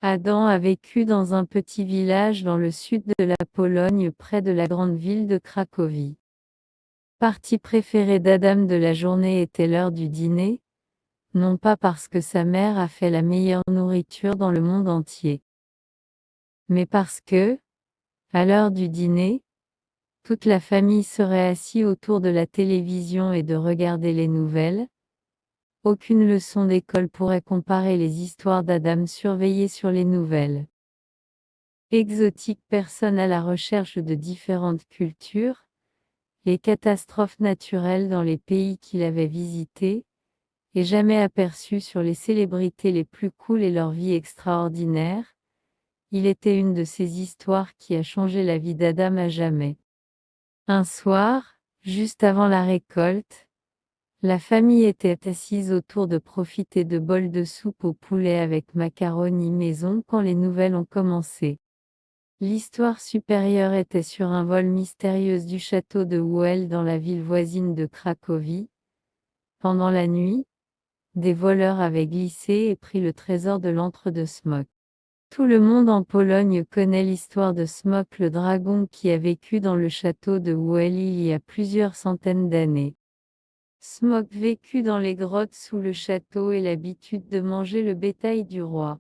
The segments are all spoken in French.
Adam a vécu dans un petit village dans le sud de la Pologne près de la grande ville de Cracovie. Partie préférée d'Adam de la journée était l'heure du dîner, non pas parce que sa mère a fait la meilleure nourriture dans le monde entier, mais parce que, à l'heure du dîner, toute la famille serait assise autour de la télévision et de regarder les nouvelles. Aucune leçon d'école pourrait comparer les histoires d'Adam surveillées sur les nouvelles. Exotique, personne à la recherche de différentes cultures, les catastrophes naturelles dans les pays qu'il avait visités, et jamais aperçu sur les célébrités les plus cool et leur vie extraordinaire. Il était une de ces histoires qui a changé la vie d'Adam à jamais. Un soir, juste avant la récolte, la famille était assise autour de profiter de bols de soupe au poulet avec macaroni maison quand les nouvelles ont commencé. L'histoire supérieure était sur un vol mystérieux du château de Wawel dans la ville voisine de Cracovie. Pendant la nuit, des voleurs avaient glissé et pris le trésor de l'antre de Smok. Tout le monde en Pologne connaît l'histoire de Smok le dragon qui a vécu dans le château de Wawel il y a plusieurs centaines d'années. Smok vécut dans les grottes sous le château et l'habitude de manger le bétail du roi.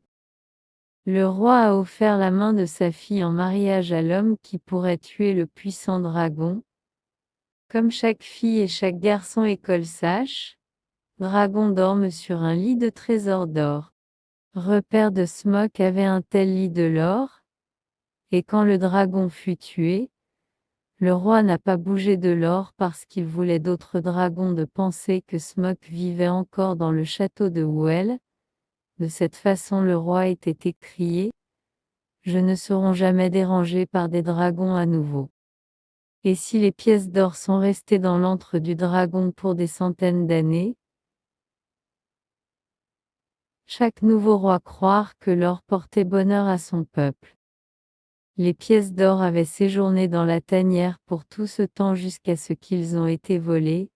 Le roi a offert la main de sa fille en mariage à l'homme qui pourrait tuer le puissant dragon. Comme chaque fille et chaque garçon école sache, Dragon dorme sur un lit de trésor d'or. Repère de Smok avait un tel lit de l'or, et quand le dragon fut tué, le roi n'a pas bougé de l'or parce qu'il voulait d'autres dragons de penser que Smok vivait encore dans le château de Wawel. De cette façon le roi était écrié: je ne serai jamais dérangé par des dragons à nouveau. Et si les pièces d'or sont restées dans l'antre du dragon pour des centaines d'années, chaque nouveau roi croire que l'or portait bonheur à son peuple. Les pièces d'or avaient séjourné dans la tanière pour tout ce temps jusqu'à ce qu'ils ont été volés,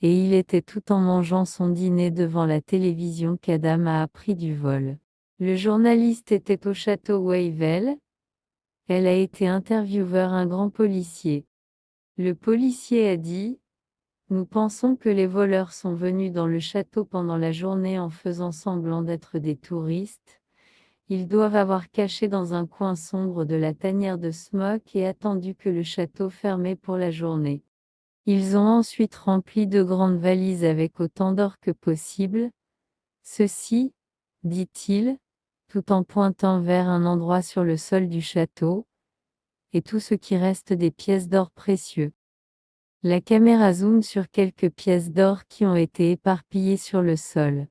et il était tout en mangeant son dîner devant la télévision qu'Adam a appris du vol. Le journaliste était au château Wawel. Elle a été intervieweur un grand policier. Le policier a dit: nous pensons que les voleurs sont venus dans le château pendant la journée en faisant semblant d'être des touristes. Ils doivent avoir caché dans un coin sombre de la tanière de Smok et attendu que le château fermait pour la journée. Ils ont ensuite rempli de grandes valises avec autant d'or que possible. Ceci, dit-il, tout en pointant vers un endroit sur le sol du château, et tout ce qui reste des pièces d'or précieux. La caméra zoome sur quelques pièces d'or qui ont été éparpillées sur le sol.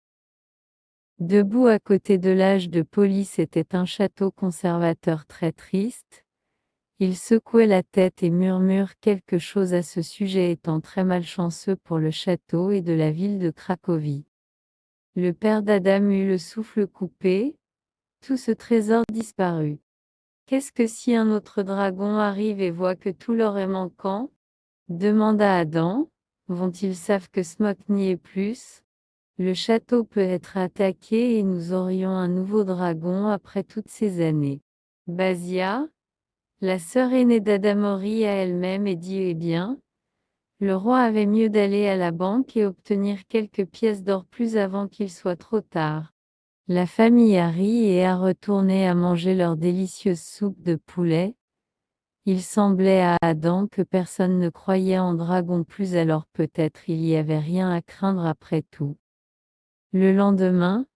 Debout à côté de l'âge de police était un château conservateur très triste. Il secouait la tête et murmure quelque chose à ce sujet étant très malchanceux pour le château et de la ville de Cracovie. Le père d'Adam eut le souffle coupé, tout ce trésor disparut. Qu'est-ce que si un autre dragon arrive et voit que tout l'or est manquant? Demanda Adam. Vont-ils savent que Smok n'y est plus? Le château peut être attaqué et nous aurions un nouveau dragon après toutes ces années. Basia, la sœur aînée d'Adamori à elle-même et dit: eh bien, le roi avait mieux d'aller à la banque et obtenir quelques pièces d'or plus avant qu'il soit trop tard. La famille a ri et a retourné à manger leur délicieuse soupe de poulet. Il semblait à Adam que personne ne croyait en dragon plus, alors peut-être il y avait rien à craindre après tout. Le lendemain,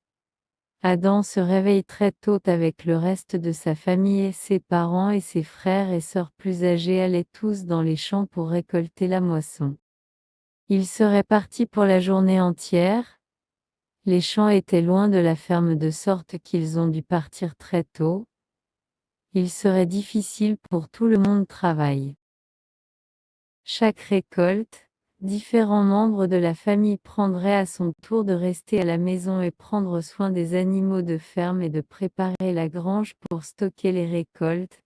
Adam se réveille très tôt avec le reste de sa famille et ses parents et ses frères et sœurs plus âgés allaient tous dans les champs pour récolter la moisson. Ils seraient partis pour la journée entière. Les champs étaient loin de la ferme de sorte qu'ils ont dû partir très tôt. Il serait difficile pour tout le monde travailler. Chaque récolte, différents membres de la famille prendraient à son tour de rester à la maison et prendre soin des animaux de ferme et de préparer la grange pour stocker les récoltes.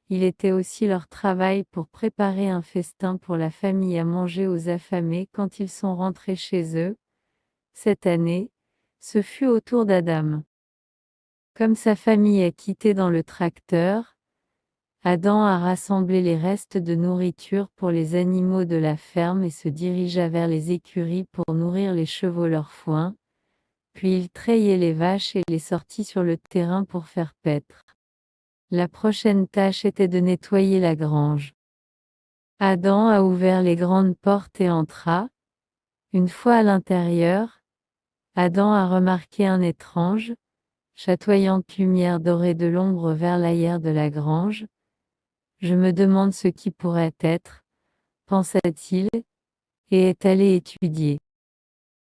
Il était aussi leur travail pour préparer un festin pour la famille à manger aux affamés quand ils sont rentrés chez eux. Cette année, ce fut au tour d'Adam. Comme sa famille a quitté dans le tracteur, Adam a rassemblé les restes de nourriture pour les animaux de la ferme et se dirigea vers les écuries pour nourrir les chevaux leur foin, puis il trayait les vaches et les sortit sur le terrain pour faire paître. La prochaine tâche était de nettoyer la grange. Adam a ouvert les grandes portes et entra. Une fois à l'intérieur, Adam a remarqué un étrange, chatoyante lumière dorée de l'ombre vers l'arrière de la grange. Je me demande ce qui pourrait être, pensa-t-il, et est allé étudier.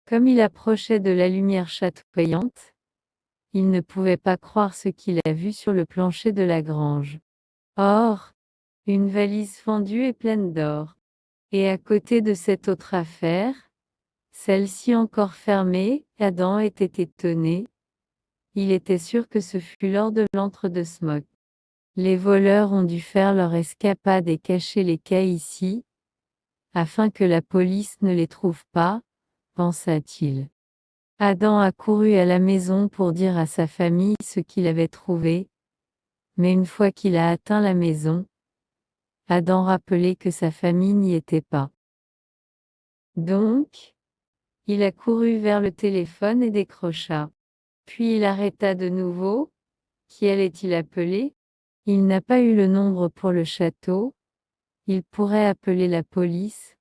Comme il approchait de la lumière chatoyante, il ne pouvait pas croire ce qu'il a vu sur le plancher de la grange. Or, une valise fendue et pleine d'or. Et à côté de cette autre affaire, celle-ci encore fermée, Adam était étonné. Il était sûr que ce fut lors de l'antre de Smoke. Les voleurs ont dû faire leur escapade et cacher les cailles ici, afin que la police ne les trouve pas, pensa-t-il. Adam a couru à la maison pour dire à sa famille ce qu'il avait trouvé, mais une fois qu'il a atteint la maison, Adam rappelait que sa famille n'y était pas. Donc, il a couru vers le téléphone et décrocha. Puis il arrêta de nouveau. Qui allait-il appeler? Il n'a pas eu le nombre pour le château. Il pourrait appeler la police,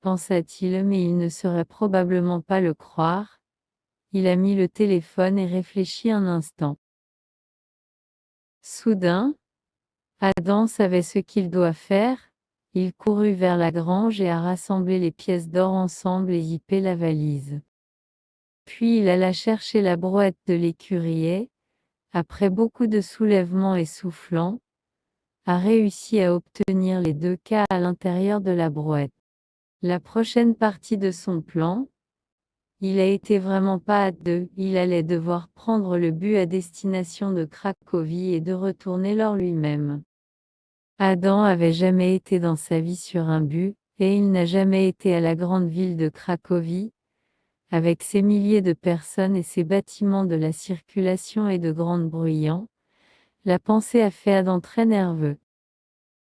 pensa-t-il, mais il ne saurait probablement pas le croire. Il a mis le téléphone et réfléchit un instant. Soudain, Adam savait ce qu'il doit faire. Il courut vers la grange et a rassemblé les pièces d'or ensemble et y pait la valise. Puis il alla chercher la brouette de l'écurier. Après beaucoup de soulèvements et soufflants, a réussi à obtenir les 2 cas à l'intérieur de la brouette. La prochaine partie de son plan, il a été vraiment pas à deux, il allait devoir prendre le bus à destination de Cracovie et de retourner l'or lui-même. Adam avait jamais été dans sa vie sur un bus, et il n'a jamais été à la grande ville de Cracovie, avec ses milliers de personnes et ses bâtiments de la circulation et de grandes bruyants. La pensée a fait Adam très nerveux.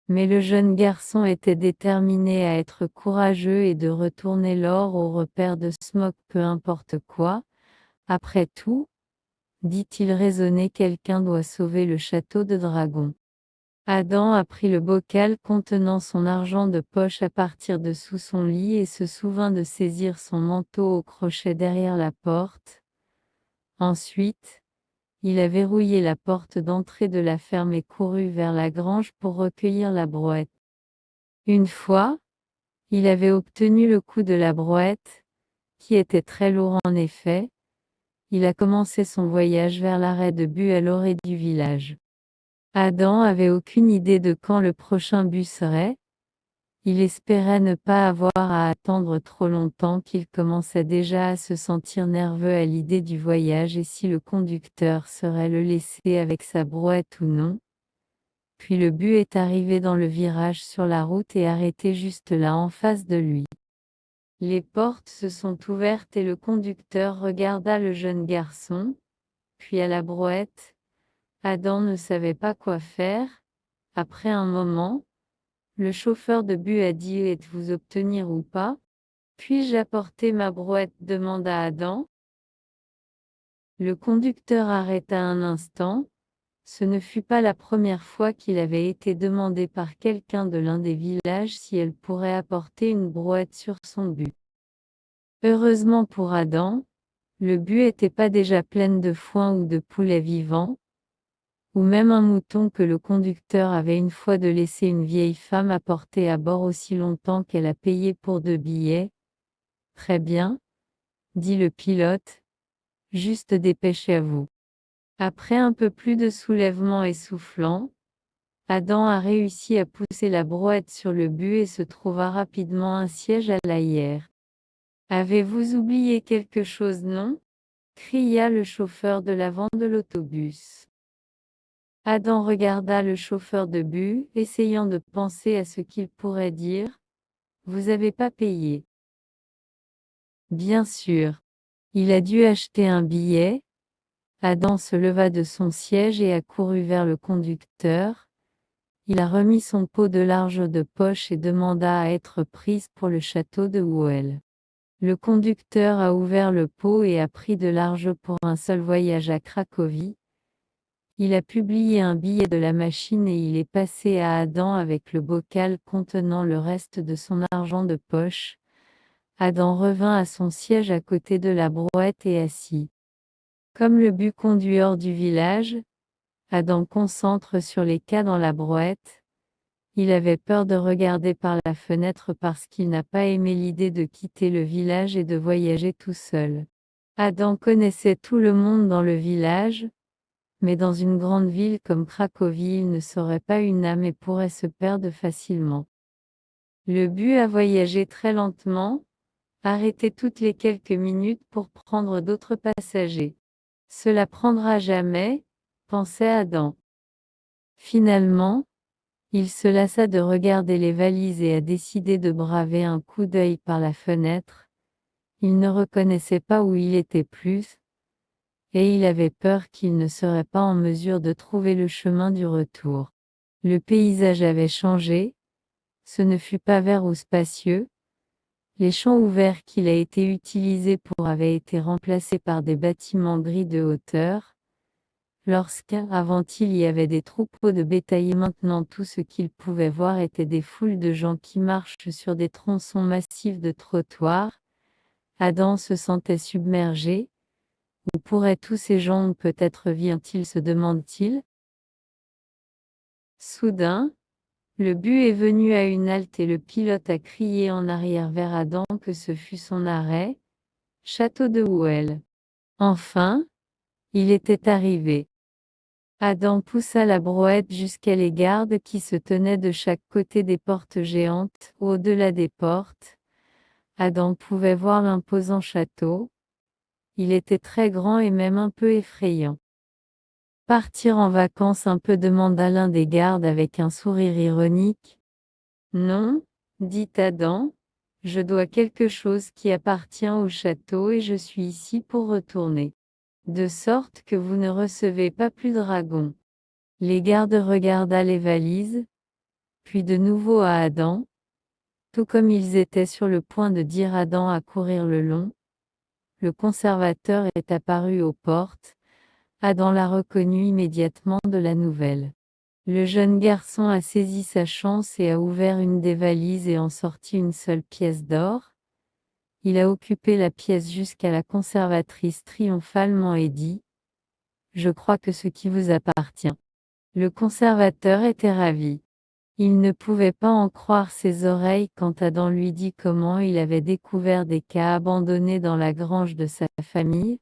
Mais le jeune garçon était déterminé à être courageux et de retourner l'or au repère de Smoke peu importe quoi. Après tout, dit-il raisonné, quelqu'un doit sauver le château de Dragon. Adam a pris le bocal contenant son argent de poche à partir de sous son lit et se souvint de saisir son manteau au crochet derrière la porte. Ensuite, il a verrouillé la porte d'entrée de la ferme et couru vers la grange pour recueillir la brouette. Une fois, il avait obtenu le coup de la brouette, qui était très lourd en effet, il a commencé son voyage vers l'arrêt de bus à l'orée du village. Adam avait aucune idée de quand le prochain bus serait. Il espérait ne pas avoir à attendre trop longtemps, qu'il commençait déjà à se sentir nerveux à l'idée du voyage et si le conducteur saurait le laisser avec sa brouette ou non. Puis le bus est arrivé dans le virage sur la route et arrêté juste là en face de lui. Les portes se sont ouvertes et le conducteur regarda le jeune garçon, puis à la brouette. Adam ne savait pas quoi faire. Après un moment, le chauffeur de bus a dit: Êtes-vous obtenir ou pas? Puis-je apporter ma brouette? Demanda Adam. Le conducteur arrêta un instant. Ce ne fut pas la première fois qu'il avait été demandé par quelqu'un de l'un des villages si elle pourrait apporter une brouette sur son bus. Heureusement pour Adam, le bus n'était pas déjà plein de foin ou de poulets vivants, ou même un mouton que le conducteur avait une fois de laisser une vieille femme apporter à bord aussi longtemps qu'elle a payé pour 2 billets. Très bien, dit le pilote, juste dépêchez-vous. Après un peu plus de soulèvement et soufflant, Adam a réussi à pousser la brouette sur le bus et se trouva rapidement un siège à l'arrière. Avez-vous oublié quelque chose, non? Cria le chauffeur de l'avant de l'autobus. Adam regarda le chauffeur de bus, essayant de penser à ce qu'il pourrait dire. Vous avez pas payé. Bien sûr. Il a dû acheter un billet. Adam se leva de son siège et accourut vers le conducteur. Il a remis son pot de large de poche et demanda à être prise pour le château de Whewell. Le conducteur a ouvert le pot et a pris de l'argent pour un seul voyage à Cracovie. Il a publié un billet de la machine et il est passé à Adam avec le bocal contenant le reste de son argent de poche. Adam revint à son siège à côté de la brouette et assis. Comme le but conduit hors du village, Adam concentre sur les cas dans la brouette. Il avait peur de regarder par la fenêtre parce qu'il n'a pas aimé l'idée de quitter le village et de voyager tout seul. Adam connaissait tout le monde dans le village, mais dans une grande ville comme Cracovie, il ne serait pas une âme et pourrait se perdre facilement. Le but a voyagé très lentement, arrêté toutes les quelques minutes pour prendre d'autres passagers. Cela prendra jamais, pensait Adam. Finalement, il se lassa de regarder les valises et a décidé de braver un coup d'œil par la fenêtre. Il ne reconnaissait pas où il était plus, et il avait peur qu'il ne serait pas en mesure de trouver le chemin du retour. Le paysage avait changé, ce ne fut pas vert ou spacieux. Les champs ouverts qu'il a été utilisés pour avaient été remplacés par des bâtiments gris de hauteur. Lorsqu'avant il y avait des troupeaux de bétail et maintenant tout ce qu'il pouvait voir était des foules de gens qui marchent sur des tronçons massifs de trottoirs. Adam se sentait submergé. Où pourraient tous ces gens peut-être viennent-ils se demande-t-il. Soudain, le but est venu à une halte et le pilote a crié en arrière vers Adam que ce fut son arrêt. Château de Whewell. Enfin, il était arrivé. Adam poussa la brouette jusqu'à les gardes qui se tenaient de chaque côté des portes géantes. Au-delà des portes, Adam pouvait voir l'imposant château. Il était très grand et même un peu effrayant. Partir en vacances un peu demanda l'un des gardes avec un sourire ironique. Non, dit Adam, je dois quelque chose qui appartient au château et je suis ici pour retourner. De sorte que vous ne recevez pas plus dragons. Les gardes regarda les valises, puis de nouveau à Adam. Tout comme ils étaient sur le point de dire Adam à courir le long, le conservateur est apparu aux portes. Adam l'a reconnu immédiatement de la nouvelle. Le jeune garçon a saisi sa chance et a ouvert une des valises et en sorti une seule pièce d'or. Il a occupé la pièce jusqu'à la conservatrice triomphalement et dit : « Je crois que ce qui vous appartient. » Le conservateur était ravi. Il ne pouvait pas en croire ses oreilles quand Adam lui dit comment il avait découvert des cas abandonnés dans la grange de sa famille.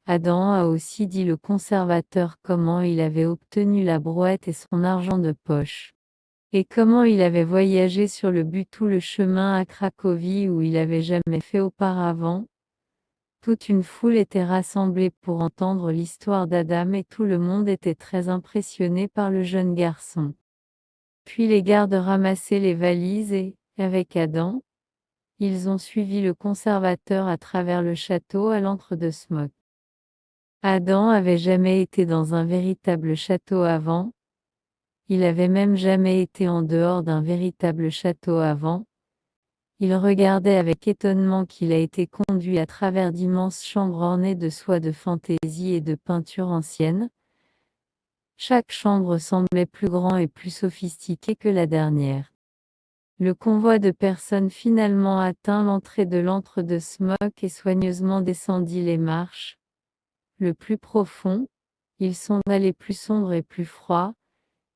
Adam a aussi dit le conservateur comment il avait obtenu la brouette et son argent de poche. Et comment il avait voyagé sur le but tout le chemin à Cracovie où il n'avait jamais fait auparavant. Toute une foule était rassemblée pour entendre l'histoire d'Adam et tout le monde était très impressionné par le jeune garçon. Puis les gardes ramassaient les valises et, avec Adam, ils ont suivi le conservateur à travers le château à l'antre de Smok. Adam avait jamais été dans un véritable château avant. Il avait même jamais été en dehors d'un véritable château avant. Il regardait avec étonnement qu'il a été conduit à travers d'immenses chambres ornées de soies de fantaisie et de peintures anciennes. Chaque chambre semblait plus grand et plus sophistiquée que la dernière. Le convoi de personnes finalement atteint l'entrée de l'antre de Smok et soigneusement descendit les marches. Le plus profond, ils sont allés plus sombres et plus froids,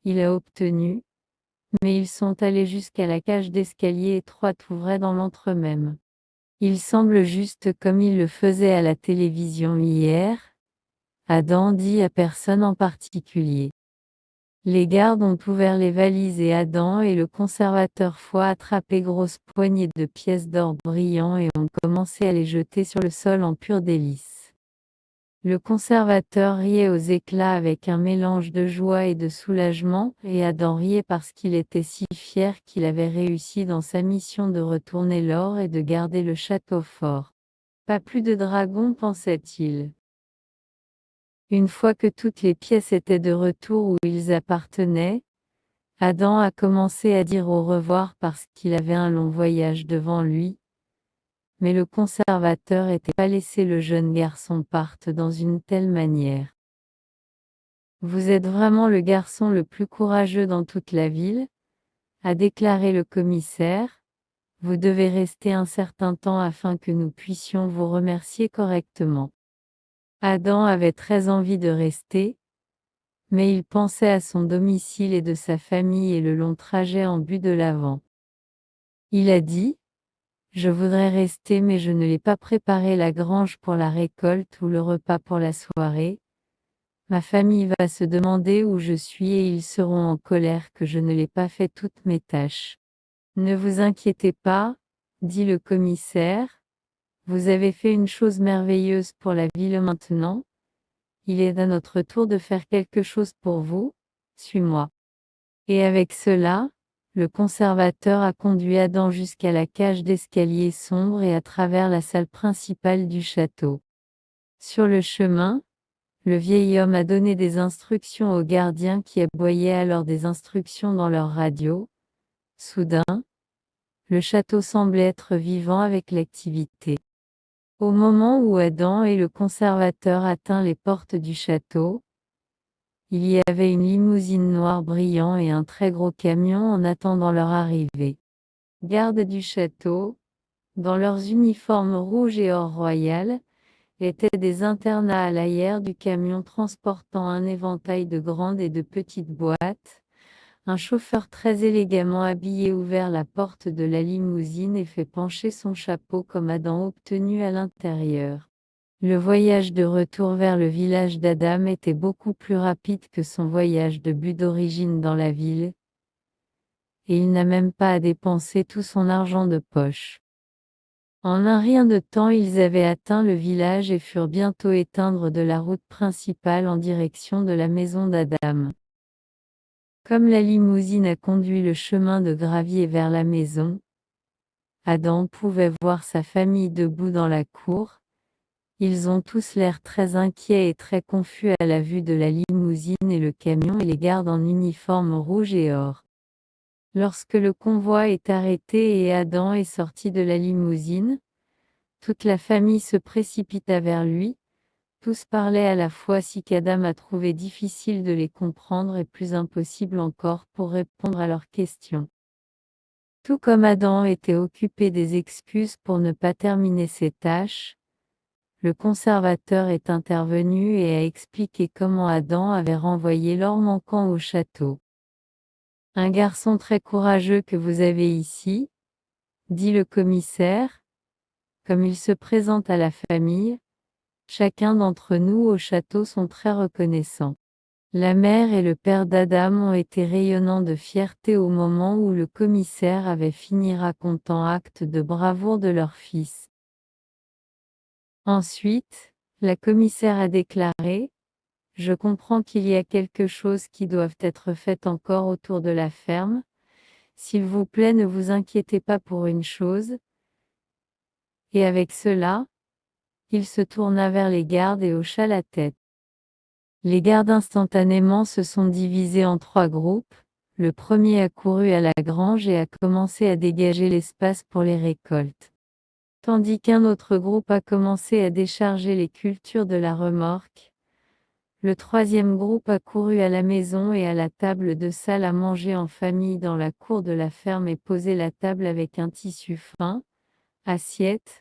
il a obtenu, mais ils sont allés jusqu'à la cage d'escalier étroite ouvrée dans l'antre même. Il semble juste comme il le faisait à la télévision hier. Adam dit à personne en particulier. Les gardes ont ouvert les valises et Adam et le conservateur foi attrapé grosse poignée de pièces d'or brillants et ont commencé à les jeter sur le sol en pure délice. Le conservateur riait aux éclats avec un mélange de joie et de soulagement, et Adam riait parce qu'il était si fier qu'il avait réussi dans sa mission de retourner l'or et de garder le château fort. Pas plus de dragons, pensait-il. Une fois que toutes les pièces étaient de retour où ils appartenaient, Adam a commencé à dire au revoir parce qu'il avait un long voyage devant lui, mais le conservateur n'était pas laissé le jeune garçon parte dans une telle manière. Vous êtes vraiment le garçon le plus courageux dans toute la ville, a déclaré le commissaire. Vous devez rester un certain temps afin que nous puissions vous remercier correctement. Adam avait très envie de rester, mais il pensait à son domicile et de sa famille et le long trajet en but de l'avant. Il a dit: je voudrais rester mais je ne l'ai pas préparé la grange pour la récolte ou le repas pour la soirée. Ma famille va se demander où je suis et ils seront en colère que je ne l'ai pas fait toutes mes tâches. Ne vous inquiétez pas, dit le commissaire, vous avez fait une chose merveilleuse pour la ville maintenant. Il est à notre tour de faire quelque chose pour vous, suis-moi. Et avec cela, le conservateur a conduit Adam jusqu'à la cage d'escalier sombre et à travers la salle principale du château. Sur le chemin, le vieil homme a donné des instructions aux gardiens qui aboyaient alors des instructions dans leur radio. Soudain, le château semblait être vivant avec l'activité. Au moment où Adam et le conservateur atteignent les portes du château, il y avait une limousine noire brillant et un très gros camion en attendant leur arrivée. Gardes du château, dans leurs uniformes rouges et or royal, étaient des internats à l'arrière du camion transportant un éventail de grandes et de petites boîtes. Un chauffeur très élégamment habillé ouvert la porte de la limousine et fait pencher son chapeau comme Adam obtenu à l'intérieur. Le voyage de retour vers le village d'Adam était beaucoup plus rapide que son voyage de but d'origine dans la ville, et il n'a même pas à dépenser tout son argent de poche. En un rien de temps ils avaient atteint le village et furent bientôt éteindre de la route principale en direction de la maison d'Adam. Comme la limousine a conduit le chemin de gravier vers la maison, Adam pouvait voir sa famille debout dans la cour. Ils ont tous l'air très inquiets et très confus à la vue de la limousine et le camion et les gardes en uniforme rouge et or. Lorsque le convoi est arrêté et Adam est sorti de la limousine, toute la famille se précipita vers lui. Tous parlaient à la fois si qu'Adam a trouvé difficile de les comprendre et plus impossible encore pour répondre à leurs questions. Tout comme Adam était occupé des excuses pour ne pas terminer ses tâches, le conservateur est intervenu et a expliqué comment Adam avait renvoyé l'or manquant au château. Un garçon très courageux que vous avez ici, dit le commissaire, comme il se présente à la famille. Chacun d'entre nous au château sont très reconnaissants. La mère et le père d'Adam ont été rayonnants de fierté au moment où le commissaire avait fini racontant acte de bravoure de leur fils. Ensuite, la commissaire a déclaré: je comprends qu'il y a quelque chose qui doit être fait encore autour de la ferme. S'il vous plaît, ne vous inquiétez pas pour une chose. Et avec cela, il se tourna vers les gardes et hocha la tête. Les gardes instantanément se sont divisés en 3 groupes. Le premier a couru à la grange et a commencé à dégager l'espace pour les récoltes. Tandis qu'un autre groupe a commencé à décharger les cultures de la remorque. Le troisième groupe a couru à la maison et à la table de salle à manger en famille dans la cour de la ferme et posé la table avec un tissu fin, assiettes,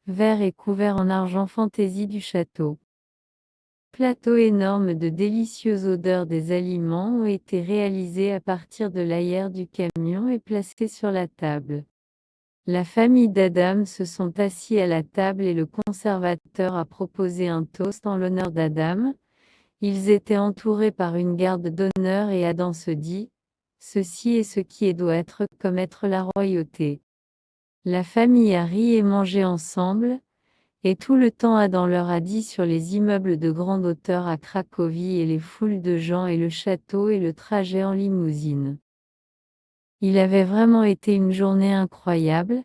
verres et couverts en argent fantaisie du château. Plateaux énormes de délicieuses odeurs des aliments ont été réalisés à partir de l'arrière du camion et placés sur la table. La famille d'Adam se sont assis à la table et le conservateur a proposé un toast en l'honneur d'Adam. Ils étaient entourés par une garde d'honneur et Adam se dit: ceci est ce qui doit être comme être la royauté. La famille a ri et mangé ensemble, et tout le temps Adam leur a dit sur les immeubles de grande hauteur à Cracovie et les foules de gens et le château et le trajet en limousine. Il avait vraiment été une journée incroyable,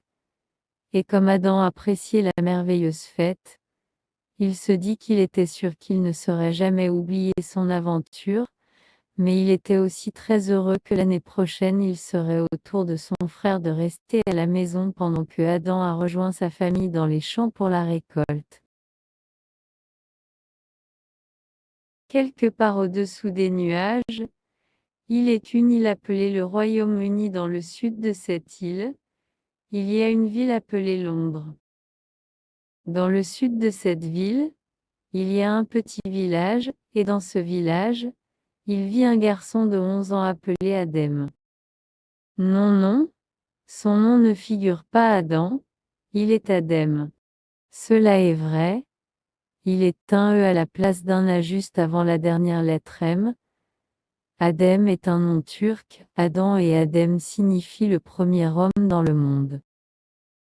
et comme Adam appréciait la merveilleuse fête, Il se dit qu'il était sûr qu'il ne saurait jamais oublier son aventure, mais il était aussi très heureux que l'année prochaine il serait au tour de son frère de rester à la maison pendant que Adam a rejoint sa famille dans les champs pour la récolte. Quelque part au-dessous des nuages, il est une île appelée le Royaume-Uni dans le sud de cette île. Il y a une ville appelée Londres. Dans le sud de cette ville, il y a un petit village, et dans ce village, il vit un garçon de 11 ans appelé Adem. Non, non, son nom ne figure pas Adam, il est Adem. Cela est vrai, il est un E à la place d'un A juste avant la dernière lettre M. Adem est un nom turc, Adam et Adem signifient le premier homme dans le monde.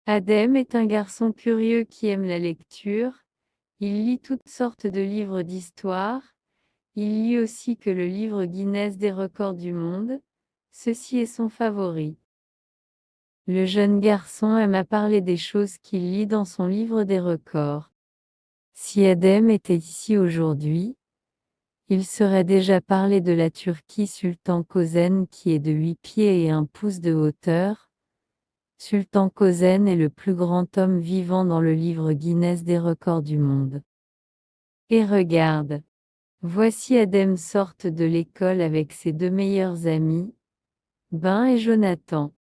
Adem est un garçon curieux qui aime la lecture, il lit toutes sortes de livres d'histoire, il lit aussi que le livre Guinness des records du monde, ceci est son favori. Le jeune garçon aime à parler des choses qu'il lit dans son livre des records. Si Adem était ici aujourd'hui, il serait déjà parlé de la Turquie Sultan Kösen qui est de 8 pieds et 1 pouce de hauteur. Sultan Kösen est le plus grand homme vivant dans le livre Guinness des records du monde. Et regarde, voici Adem sortent de l'école avec ses deux meilleurs amis, Ben et Jonathan.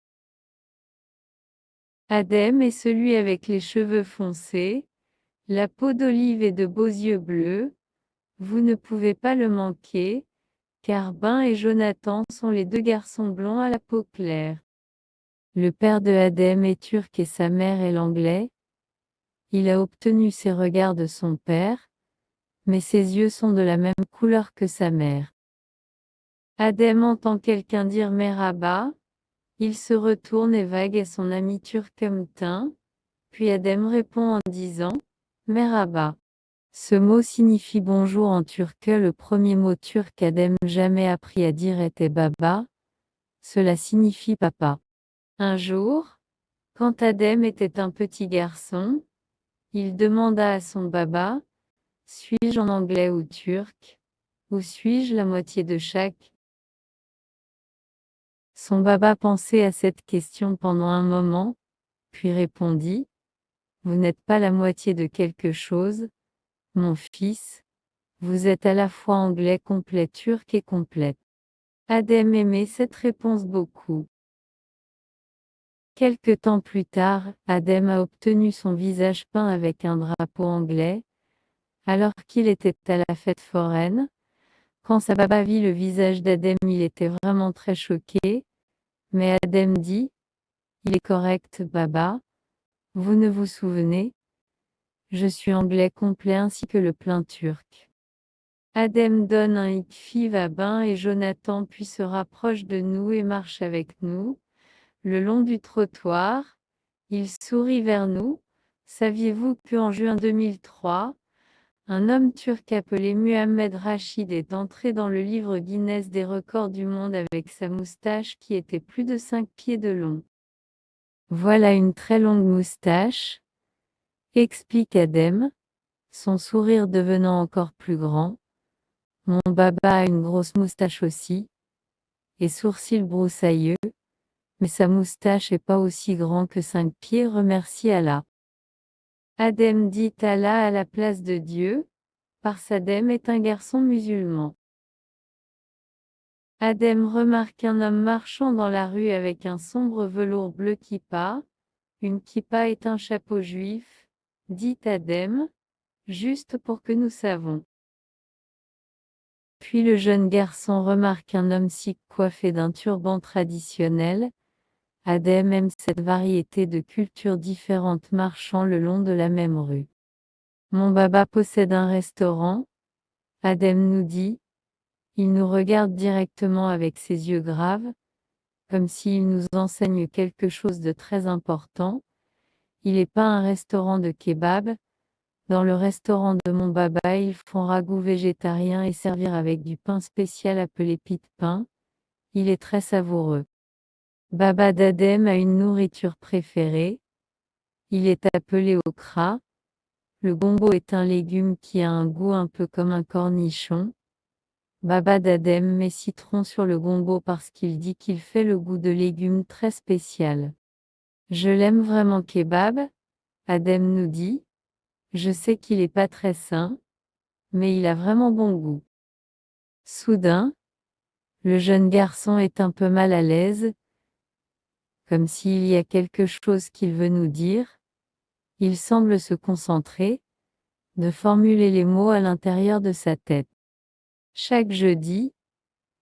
Adem est celui avec les cheveux foncés, la peau d'olive et de beaux yeux bleus. Vous ne pouvez pas le manquer, car Ben et Jonathan sont les deux garçons blonds à la peau claire. Le père de Adem est turc et sa mère est l'anglais. Il a obtenu ses regards de son père, mais ses yeux sont de la même couleur que sa mère. Adem entend quelqu'un dire Merhaba. Il se retourne et vague à son ami turc Umtin, puis Adem répond en disant Merhaba. Ce mot signifie bonjour en turc. Le premier mot turc qu'Adem jamais appris à dire était baba. Cela signifie papa. Un jour, quand Adem était un petit garçon, il demanda à son baba, suis-je en anglais ou turc, ou suis-je la moitié de chaque? Son baba pensait à cette question pendant un moment, puis répondit, vous n'êtes pas la moitié de quelque chose, mon fils, vous êtes à la fois anglais complet turc et complet. Adem aimait cette réponse beaucoup. Quelque temps plus tard, Adem a obtenu son visage peint avec un drapeau anglais, alors qu'il était à la fête foraine. Quand sa baba vit le visage d'Adem, il était vraiment très choqué, mais Adem dit, il est correct baba, vous ne vous souvenez? Je suis anglais complet ainsi que le plein turc. Adem donne un high five à Ben et Jonathan puis se rapproche de nous et marche avec nous, le long du trottoir. Il sourit vers nous. Saviez-vous qu'en juin 2003, un homme turc appelé Muhammed Rashid est entré dans le livre Guinness des records du monde avec sa moustache qui était plus de 5 pieds de long. Voilà une très longue moustache, explique Adem, son sourire devenant encore plus grand. Mon baba a une grosse moustache aussi, et sourcils broussailleux, mais sa moustache est pas aussi grand que 5 pieds, remercie Allah. Adem dit Allah à la place de Dieu, parce Adem est un garçon musulman. Adem remarque un homme marchant dans la rue avec un sombre velours bleu kippa. Une kippa est un chapeau juif, dit Adem, juste pour que nous savons. Puis le jeune garçon remarque un homme sikh coiffé d'un turban traditionnel. Adem aime cette variété de cultures différentes marchant le long de la même rue. Mon baba possède un restaurant. Adem nous dit. Il nous regarde directement avec ses yeux graves, comme s'il nous enseigne quelque chose de très important. Il n'est pas un restaurant de kebab. Dans le restaurant de mon baba, ils font ragoût végétarien et servir avec du pain spécial appelé pit pain. Il est très savoureux. Baba d'Adem a une nourriture préférée. Il est appelé okra. Le gombo est un légume qui a un goût un peu comme un cornichon. Baba d'Adem met citron sur le gombo parce qu'il dit qu'il fait le goût de légumes très spécial. Je l'aime vraiment kebab, Adem nous dit. Je sais qu'il est pas très sain, mais il a vraiment bon goût. Soudain, le jeune garçon est un peu mal à l'aise, comme s'il y a quelque chose qu'il veut nous dire. Il semble se concentrer, de formuler les mots à l'intérieur de sa tête. Chaque jeudi,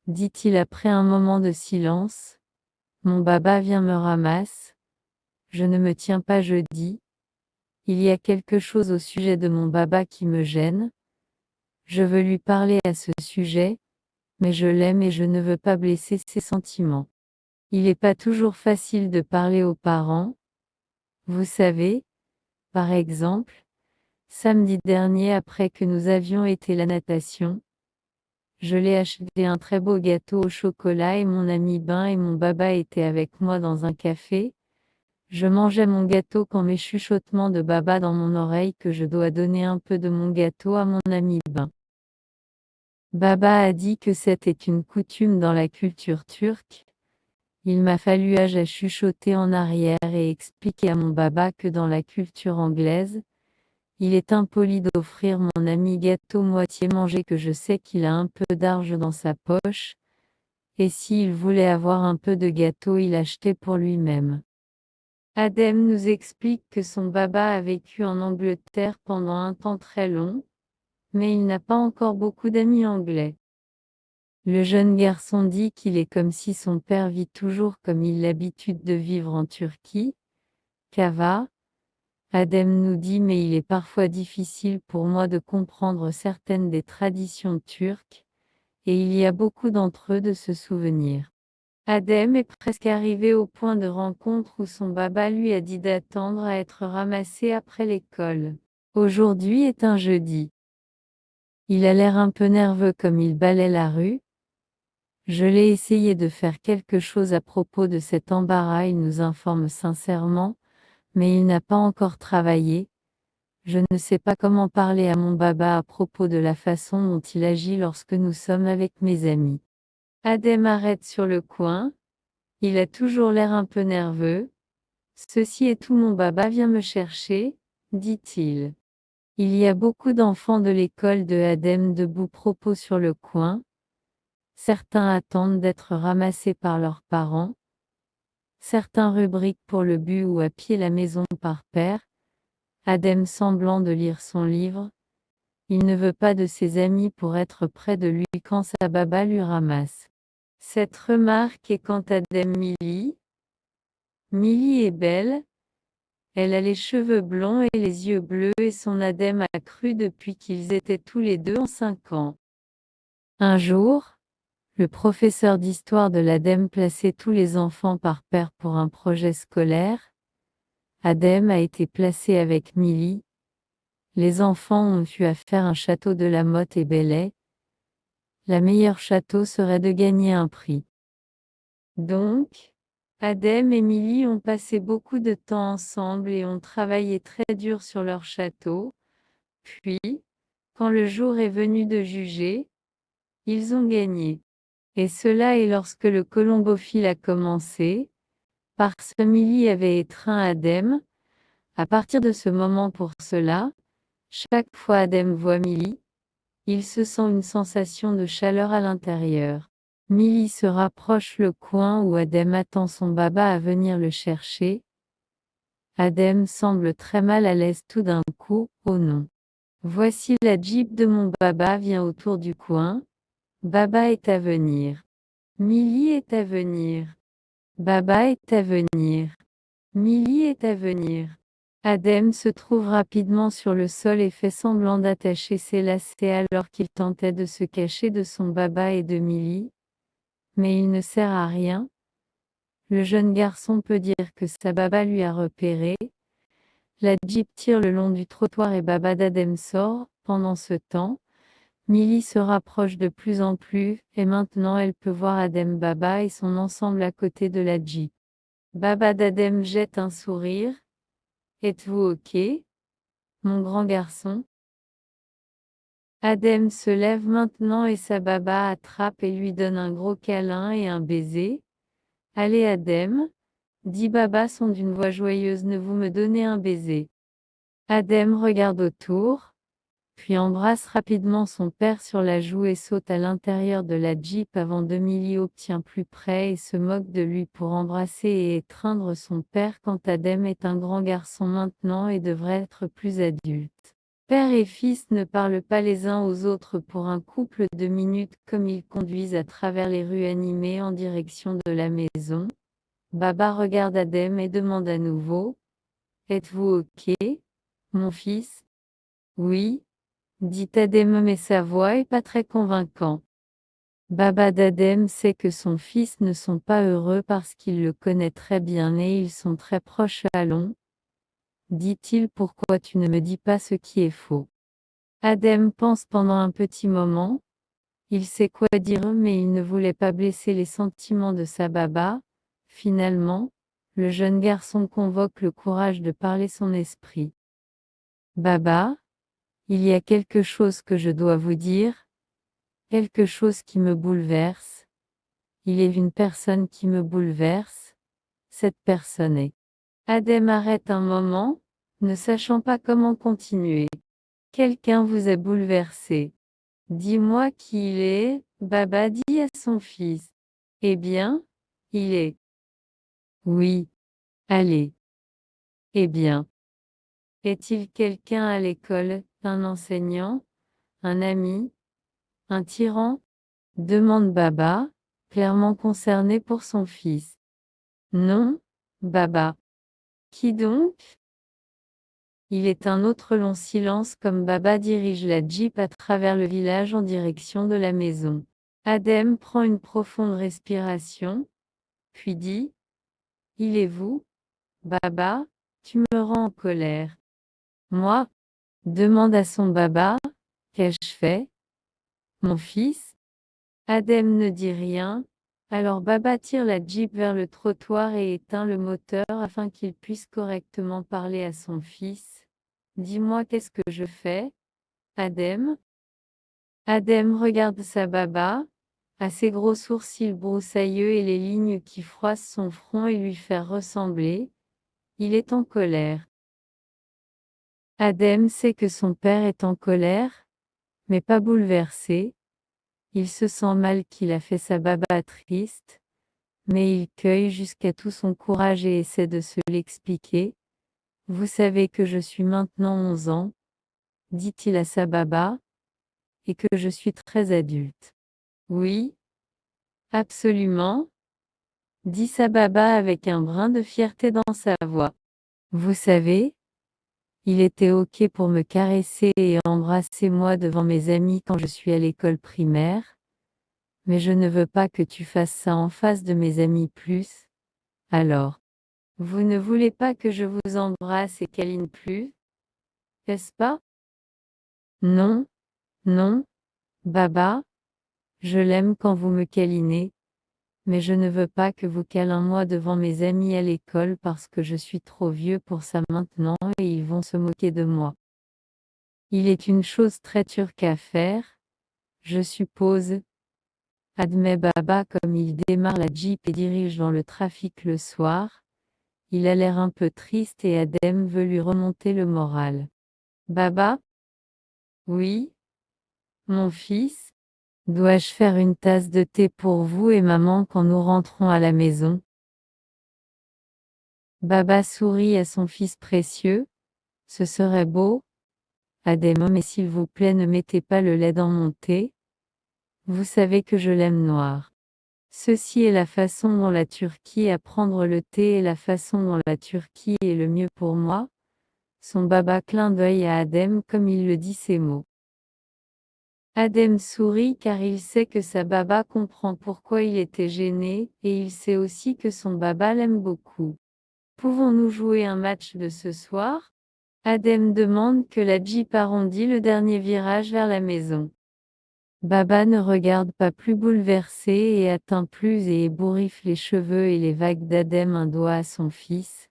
dit-il après un moment de silence, mon baba vient me ramasse. Je ne me tiens pas jeudi. Il y a quelque chose au sujet de mon baba qui me gêne. Je veux lui parler à ce sujet, mais je l'aime et je ne veux pas blesser ses sentiments. Il n'est pas toujours facile de parler aux parents. Vous savez, par exemple, samedi dernier après que nous avions été la natation, je l'ai acheté un très beau gâteau au chocolat et mon ami Ben et mon baba étaient avec moi dans un café. Je mangeais mon gâteau quand mes chuchotements de baba dans mon oreille que je dois donner un peu de mon gâteau à mon ami Ben. Baba a dit que c'était une coutume dans la culture turque. Il m'a fallu à chuchoter en arrière et expliquer à mon baba que dans la culture anglaise, il est impoli d'offrir mon ami gâteau moitié mangé que je sais qu'il a un peu d'argent dans sa poche, et s'il voulait avoir un peu de gâteau il achetait pour lui-même. Adem nous explique que son baba a vécu en Angleterre pendant un temps très long, mais il n'a pas encore beaucoup d'amis anglais. Le jeune garçon dit qu'il est comme si son père vit toujours comme il a l'habitude de vivre en Turquie. Kava, Adem nous dit mais il est parfois difficile pour moi de comprendre certaines des traditions turques, et il y a beaucoup d'entre eux de se souvenir. Adem est presque arrivé au point de rencontre où son baba lui a dit d'attendre à être ramassé après l'école. Aujourd'hui est un jeudi. Il a l'air un peu nerveux comme il balaie la rue. Je l'ai essayé de faire quelque chose à propos de cet embarras, il nous informe sincèrement, mais il n'a pas encore travaillé. Je ne sais pas comment parler à mon baba à propos de la façon dont il agit lorsque nous sommes avec mes amis. Adem arrête sur le coin. Il a toujours l'air un peu nerveux. Ceci est tout, mon baba vient me chercher, dit-il. Il y a beaucoup d'enfants de l'école de Adem debout propos sur le coin. Certains attendent d'être ramassés par leurs parents. Certains rubriquent pour le but ou à pied la maison par paire. Adem semblant de lire son livre. Il ne veut pas de ses amis pour être près de lui quand sa baba lui ramasse. Cette remarque est quant à Adem Milly. Milly est belle. Elle a les cheveux blonds et les yeux bleus et son Adem a cru depuis qu'ils étaient tous les deux en 5 ans. Un jour, le professeur d'histoire de l'Adem plaçait tous les enfants par paire pour un projet scolaire. Adem a été placé avec Milly. Les enfants ont eu à faire un château de la Motte et Bellay. La meilleure château serait de gagner un prix. Donc, Adem et Milly ont passé beaucoup de temps ensemble et ont travaillé très dur sur leur château. Puis, quand le jour est venu de juger, ils ont gagné. Et cela est lorsque le colombophile a commencé, parce que Milly avait étreint Adem. À partir de ce moment pour cela, chaque fois Adem voit Milly, il se sent une sensation de chaleur à l'intérieur. Milly se rapproche le coin où Adem attend son baba à venir le chercher. Adem semble très mal à l'aise tout d'un coup. Oh non. Voici la Jeep de mon baba vient autour du coin. Baba est à venir. Milly est à venir. Baba est à venir. Milly est à venir. Adem se trouve rapidement sur le sol et fait semblant d'attacher ses lacets alors qu'il tentait de se cacher de son baba et de Milly. Mais il ne sert à rien. Le jeune garçon peut dire que sa baba lui a repéré. La Jeep tire le long du trottoir et baba d'Adem sort. Pendant ce temps, Milly se rapproche de plus en plus, et maintenant elle peut voir Adem baba et son ensemble à côté de la Jeep. Baba d'Adem jette un sourire. Êtes-vous OK? mon grand garçon. Adem se lève maintenant et sa baba attrape et lui donne un gros câlin et un baiser. Allez Adem, dit Baba son d'une voix joyeuse, ne vous me donnez un baiser. Adem regarde autour, puis embrasse rapidement son père sur la joue et saute à l'intérieur de la Jeep avant de Millie obtient plus près et se moque de lui pour embrasser et étreindre son père quand Adem est un grand garçon maintenant et devrait être plus adulte. Père et fils ne parlent pas les uns aux autres pour un couple de minutes comme ils conduisent à travers les rues animées en direction de la maison. Baba regarde Adem et demande à nouveau: Êtes-vous OK, mon fils? Oui, dit Adem mais sa voix est pas très convaincante. Baba d'Adem sait que son fils ne sont pas heureux parce qu'il le connaît très bien et ils sont très proches. Allons, dit-il, pourquoi tu ne me dis pas ce qui est faux? Adem pense pendant un petit moment. Il sait quoi dire mais il ne voulait pas blesser les sentiments de sa baba. Finalement, le jeune garçon convoque le courage de parler son esprit. Baba, il y a quelque chose que je dois vous dire, quelque chose qui me bouleverse. Il est une personne qui me bouleverse. Cette personne est. Adem arrête un moment, ne sachant pas comment continuer. Quelqu'un vous a bouleversé. Dis-moi qui il est, Baba dit à son fils. Eh bien, il est. Oui. Allez. Eh bien. Est-il quelqu'un à l'école, un enseignant, un ami, un tyran? Demande Baba, clairement concerné pour son fils. Non, Baba. Qui donc? Il est un autre long silence comme Baba dirige la Jeep à travers le village en direction de la maison. Adem prend une profonde respiration, puis dit: Il est vous, Baba, tu me rends en colère. Moi? Demande à son Baba, qu'ai-je fait, mon fils? Adem ne dit rien, alors Baba tire la Jeep vers le trottoir et éteint le moteur afin qu'il puisse correctement parler à son fils. Dis-moi qu'est-ce que je fais, Adem? Adem regarde sa baba, à ses gros sourcils broussailleux et les lignes qui froissent son front et lui faire ressembler. Il est en colère. Adem sait que son père est en colère, mais pas bouleversé. Il se sent mal qu'il a fait sa baba triste, mais il cueille jusqu'à tout son courage et essaie de se l'expliquer. Vous savez que je suis maintenant 11 ans, dit-il à sa baba, et que je suis très adulte. Oui, absolument, dit sa baba avec un brin de fierté dans sa voix. Vous savez, il était OK pour me caresser et embrasser moi devant mes amis quand je suis à l'école primaire, mais je ne veux pas que tu fasses ça en face de mes amis plus. Alors, vous ne voulez pas que je vous embrasse et câline plus, n'est-ce pas? Non, non, baba, je l'aime quand vous me câlinez, mais je ne veux pas que vous câlin moi devant mes amis à l'école parce que je suis trop vieux pour ça maintenant et ils vont se moquer de moi. Il est une chose très turque à faire, je suppose, admet Baba comme il démarre la Jeep et dirige dans le trafic le soir. Il a l'air un peu triste et Adem veut lui remonter le moral. Baba? Oui? Mon fils? Dois-je faire une tasse de thé pour vous et maman quand nous rentrons à la maison? Baba sourit à son fils précieux. Ce serait beau. Adem, mais s'il vous plaît ne mettez pas le lait dans mon thé. Vous savez que je l'aime noir. Ceci est la façon dont la Turquie à prendre le thé et la façon dont la Turquie est le mieux pour moi. Son baba clin d'œil à Adem comme il le dit ces mots. Adem sourit car il sait que sa baba comprend pourquoi il était gêné, et il sait aussi que son baba l'aime beaucoup. Pouvons-nous jouer un match de ce soir? Adem demande que la Jeep arrondit le dernier virage vers la maison. Baba ne regarde pas plus bouleversé et atteint plus et ébouriffe les cheveux et les vagues d'Adem un doigt à son fils.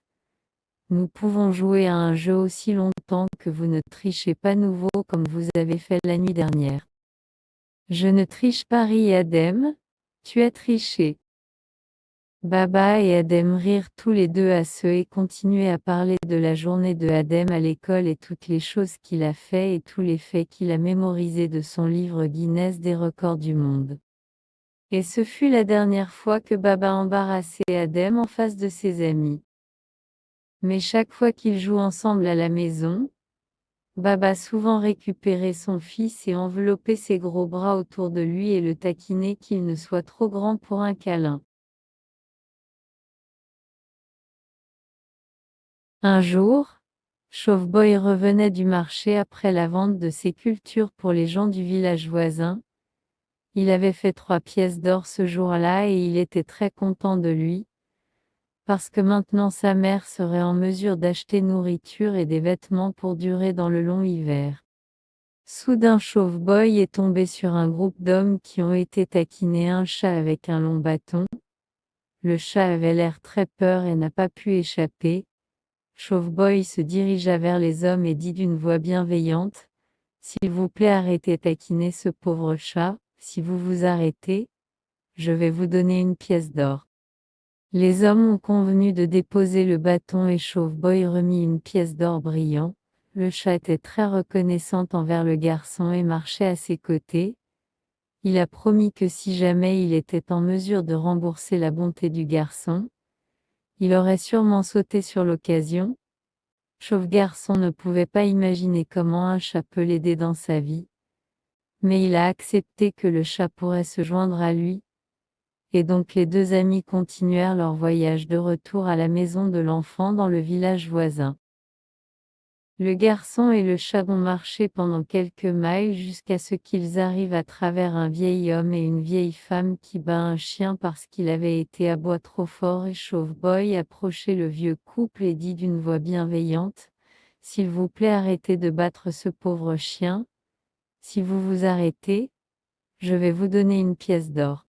Nous pouvons jouer à un jeu aussi longtemps que vous ne trichez pas nouveau comme vous avez fait la nuit dernière. Je ne triche pas, rit Adem. Tu as triché. Baba et Adem rirent tous les deux à ce et continuaient à parler de la journée de Adem à l'école et toutes les choses qu'il a fait et tous les faits qu'il a mémorisés de son livre Guinness des records du monde. Et ce fut la dernière fois que Baba embarrassait Adem en face de ses amis. Mais chaque fois qu'ils jouent ensemble à la maison, Baba souvent récupérait son fils et enveloppait ses gros bras autour de lui et le taquinait qu'il ne soit trop grand pour un câlin. Un jour, Chauve-Boy revenait du marché après la vente de ses cultures pour les gens du village voisin. Il avait fait 3 pièces d'or ce jour-là et il était très content de lui, parce que maintenant sa mère serait en mesure d'acheter nourriture et des vêtements pour durer dans le long hiver. Soudain Chauve-Boy est tombé sur un groupe d'hommes qui ont été taquiner un chat avec un long bâton. Le chat avait l'air très peur et n'a pas pu échapper. Chauve-Boy se dirigea vers les hommes et dit d'une voix bienveillante: « S'il vous plaît, arrêtez de taquiner ce pauvre chat, si vous vous arrêtez, je vais vous donner une pièce d'or. » Les hommes ont convenu de déposer le bâton et Chauve-Boy remit une pièce d'or brillant. Le chat était très reconnaissant envers le garçon et marchait à ses côtés. Il a promis que si jamais il était en mesure de rembourser la bonté du garçon, il aurait sûrement sauté sur l'occasion. Chauve-Garçon ne pouvait pas imaginer comment un chat peut l'aider dans sa vie. Mais il a accepté que le chat pourrait se joindre à lui. Et donc les deux amis continuèrent leur voyage de retour à la maison de l'enfant dans le village voisin. Le garçon et le chat vont marcher pendant quelques miles jusqu'à ce qu'ils arrivent à travers un vieil homme et une vieille femme qui bat un chien parce qu'il avait été aboie trop fort et Chauve-Boy approchait le vieux couple et dit d'une voix bienveillante: « S'il vous plaît, arrêtez de battre ce pauvre chien. Si vous vous arrêtez, je vais vous donner une pièce d'or. »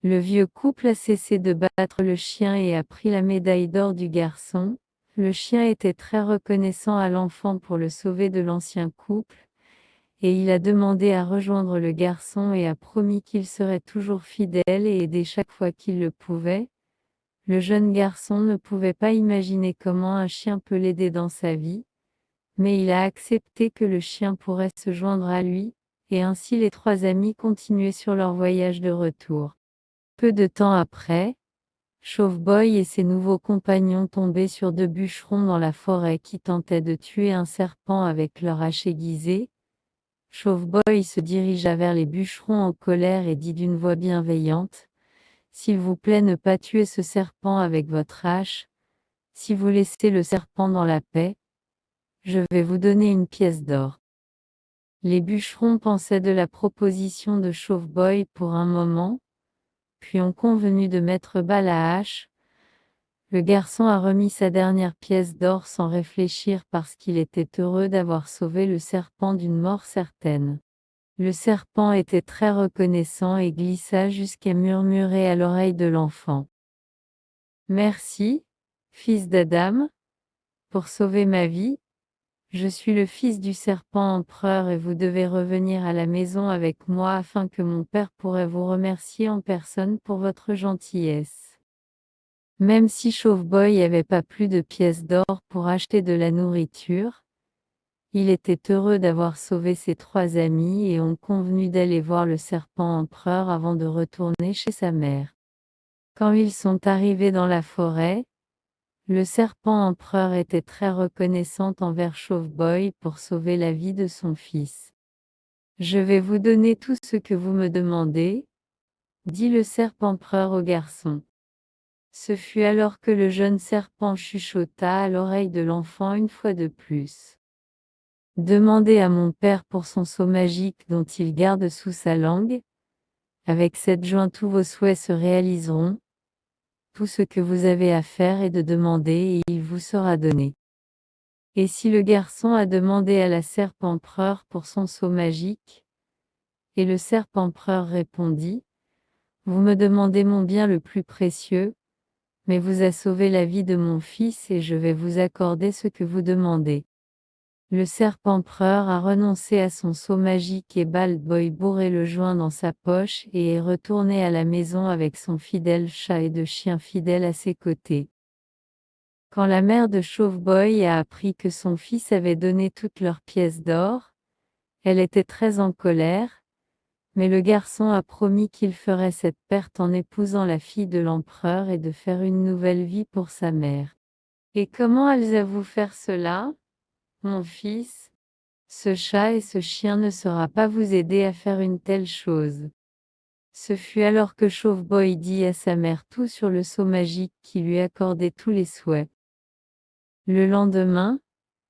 Le vieux couple a cessé de battre le chien et a pris la médaille d'or du garçon. Le chien était très reconnaissant à l'enfant pour le sauver de l'ancien couple, et il a demandé à rejoindre le garçon et a promis qu'il serait toujours fidèle et aider chaque fois qu'il le pouvait. Le jeune garçon ne pouvait pas imaginer comment un chien peut l'aider dans sa vie, mais il a accepté que le chien pourrait se joindre à lui, et ainsi les 3 amis continuaient sur leur voyage de retour. Peu de temps après, Chauve-Boy et ses nouveaux compagnons tombaient sur 2 bûcherons dans la forêt qui tentaient de tuer un serpent avec leur hache aiguisée. Chauve-Boy se dirigea vers les bûcherons en colère et dit d'une voix bienveillante: « S'il vous plaît, ne pas tuer ce serpent avec votre hache. Si vous laissez le serpent dans la paix, je vais vous donner une pièce d'or. » Les bûcherons pensaient de la proposition de Chauve-Boy pour un moment, puis ont convenu de mettre bas la hache. Le garçon a remis sa dernière pièce d'or sans réfléchir parce qu'il était heureux d'avoir sauvé le serpent d'une mort certaine. Le serpent était très reconnaissant et glissa jusqu'à murmurer à l'oreille de l'enfant: « Merci, fils d'Adam, pour sauver ma vie. Je suis le fils du serpent empereur et vous devez revenir à la maison avec moi afin que mon père pourrait vous remercier en personne pour votre gentillesse. » Même si Chauve-Boy n'avait pas plus de pièces d'or pour acheter de la nourriture, il était heureux d'avoir sauvé ses 3 amis et ont convenu d'aller voir le serpent empereur avant de retourner chez sa mère. Quand ils sont arrivés dans la forêt, le serpent empereur était très reconnaissant envers Chauve-Boy pour sauver la vie de son fils. « Je vais vous donner tout ce que vous me demandez, » dit le serpent empereur au garçon. Ce fut alors que le jeune serpent chuchota à l'oreille de l'enfant une fois de plus: « Demandez à mon père pour son sceau magique dont il garde sous sa langue. Avec cette joint tous vos souhaits se réaliseront. Tout ce que vous avez à faire est de demander et il vous sera donné. » Et si le garçon a demandé à la serpent-empereur pour son sceau magique? Et le serpent-empereur répondit: « Vous me demandez mon bien le plus précieux, mais vous a sauvé la vie de mon fils et je vais vous accorder ce que vous demandez. Le serpent-empereur a renoncé à son sceau magique et Bald-Boy bourré le joint dans sa poche et est retourné à la maison avec son fidèle chat et 2 chiens fidèles à ses côtés. Quand la mère de Chauve-Boy a appris que son fils avait donné toutes leurs pièces d'or, elle était très en colère, mais le garçon a promis qu'il ferait cette perte en épousant la fille de l'empereur et de faire une nouvelle vie pour sa mère. Et comment allez-vous faire cela, mon fils? Ce chat et ce chien ne saura pas vous aider à faire une telle chose. Ce fut alors que Chauve-Boy dit à sa mère tout sur le sceau magique qui lui accordait tous les souhaits. Le lendemain,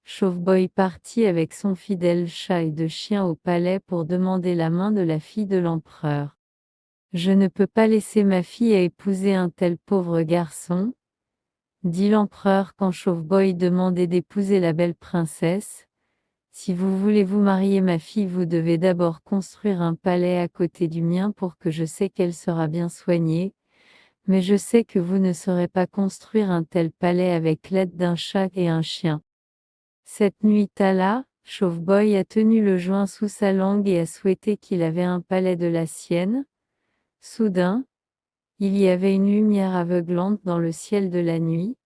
Chauve-Boy partit avec son fidèle chat et 2 chiens au palais pour demander la main de la fille de l'empereur. Je ne peux pas laisser ma fille à épouser un tel pauvre garçon, dit l'empereur quand Chauve-Boy demandait d'épouser la belle princesse. Si vous voulez vous marier ma fille, vous devez d'abord construire un palais à côté du mien pour que je sais qu'elle sera bien soignée, mais je sais que vous ne saurez pas construire un tel palais avec l'aide d'un chat et un chien. Cette nuit-là, Chauve-Boy a tenu le joint sous sa langue et a souhaité qu'il avait un palais de la sienne. Soudain, il y avait une lumière aveuglante dans le ciel de la nuit.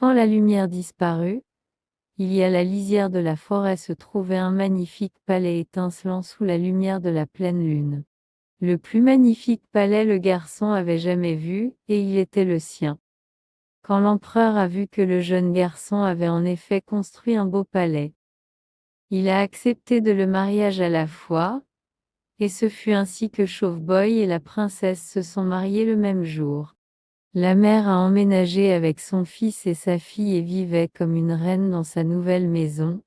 Quand la lumière disparut, il y a la lisière de la forêt se trouvait un magnifique palais étincelant sous la lumière de la pleine lune. Le plus magnifique palais le garçon avait jamais vu, et il était le sien. Quand l'empereur a vu que le jeune garçon avait en effet construit un beau palais, il a accepté de le mariage à la fois, et ce fut ainsi que Chauve-Boy et la princesse se sont mariés le même jour. La mère a emménagé avec son fils et sa fille et vivait comme une reine dans sa nouvelle maison.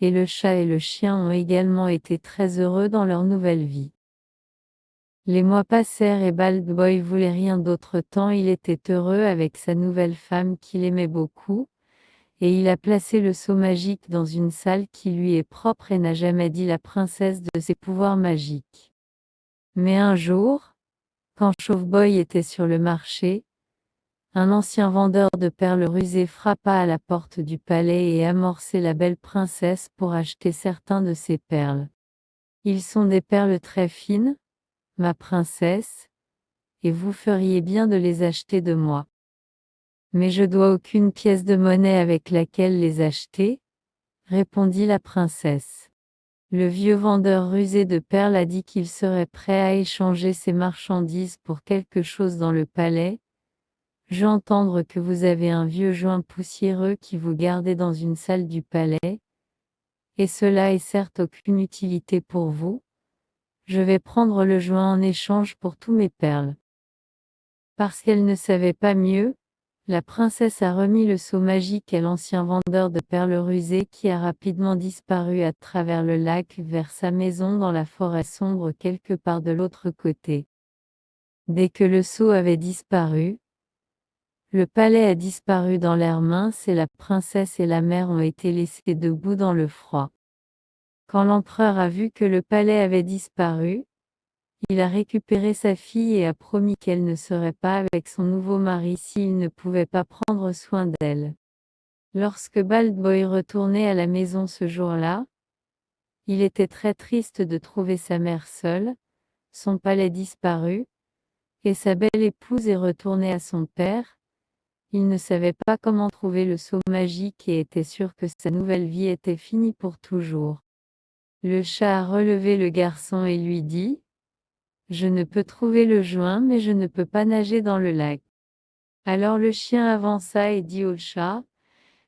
Et le chat et le chien ont également été très heureux dans leur nouvelle vie. Les mois passèrent et Bald-Boy voulait rien d'autre tant il était heureux avec sa nouvelle femme qu'il aimait beaucoup, et il a placé le sceau magique dans une salle qui lui est propre et n'a jamais dit la princesse de ses pouvoirs magiques. Mais un jour, quand Chauve-Boy était sur le marché, un ancien vendeur de perles rusées frappa à la porte du palais et amorçait la belle princesse pour acheter certains de ses perles. Ils sont des perles très fines, ma princesse, et vous feriez bien de les acheter de moi. Mais je dois aucune pièce de monnaie avec laquelle les acheter, répondit la princesse. Le vieux vendeur rusé de perles a dit qu'il serait prêt à échanger ses marchandises pour quelque chose dans le palais. J'entends que vous avez un vieux joint poussiéreux qui vous gardez dans une salle du palais, et cela est certes aucune utilité pour vous. Je vais prendre le joint en échange pour tous mes perles. Parce qu'elle ne savait pas mieux, la princesse a remis le sceau magique à l'ancien vendeur de perles rusées qui a rapidement disparu à travers le lac vers sa maison dans la forêt sombre quelque part de l'autre côté. Dès que le sceau avait disparu, le palais a disparu dans l'air mince et la princesse et la mère ont été laissées debout dans le froid. Quand l'empereur a vu que le palais avait disparu, il a récupéré sa fille et a promis qu'elle ne serait pas avec son nouveau mari s'il ne pouvait pas prendre soin d'elle. Lorsque Bald-Boy retournait à la maison ce jour-là, il était très triste de trouver sa mère seule, son palais disparu, et sa belle épouse est retournée à son père. Il ne savait pas comment trouver le sceau magique et était sûr que sa nouvelle vie était finie pour toujours. Le chat a relevé le garçon et lui dit: Je ne peux trouver le joint mais je ne peux pas nager dans le lac. Alors le chien avança et dit au chat: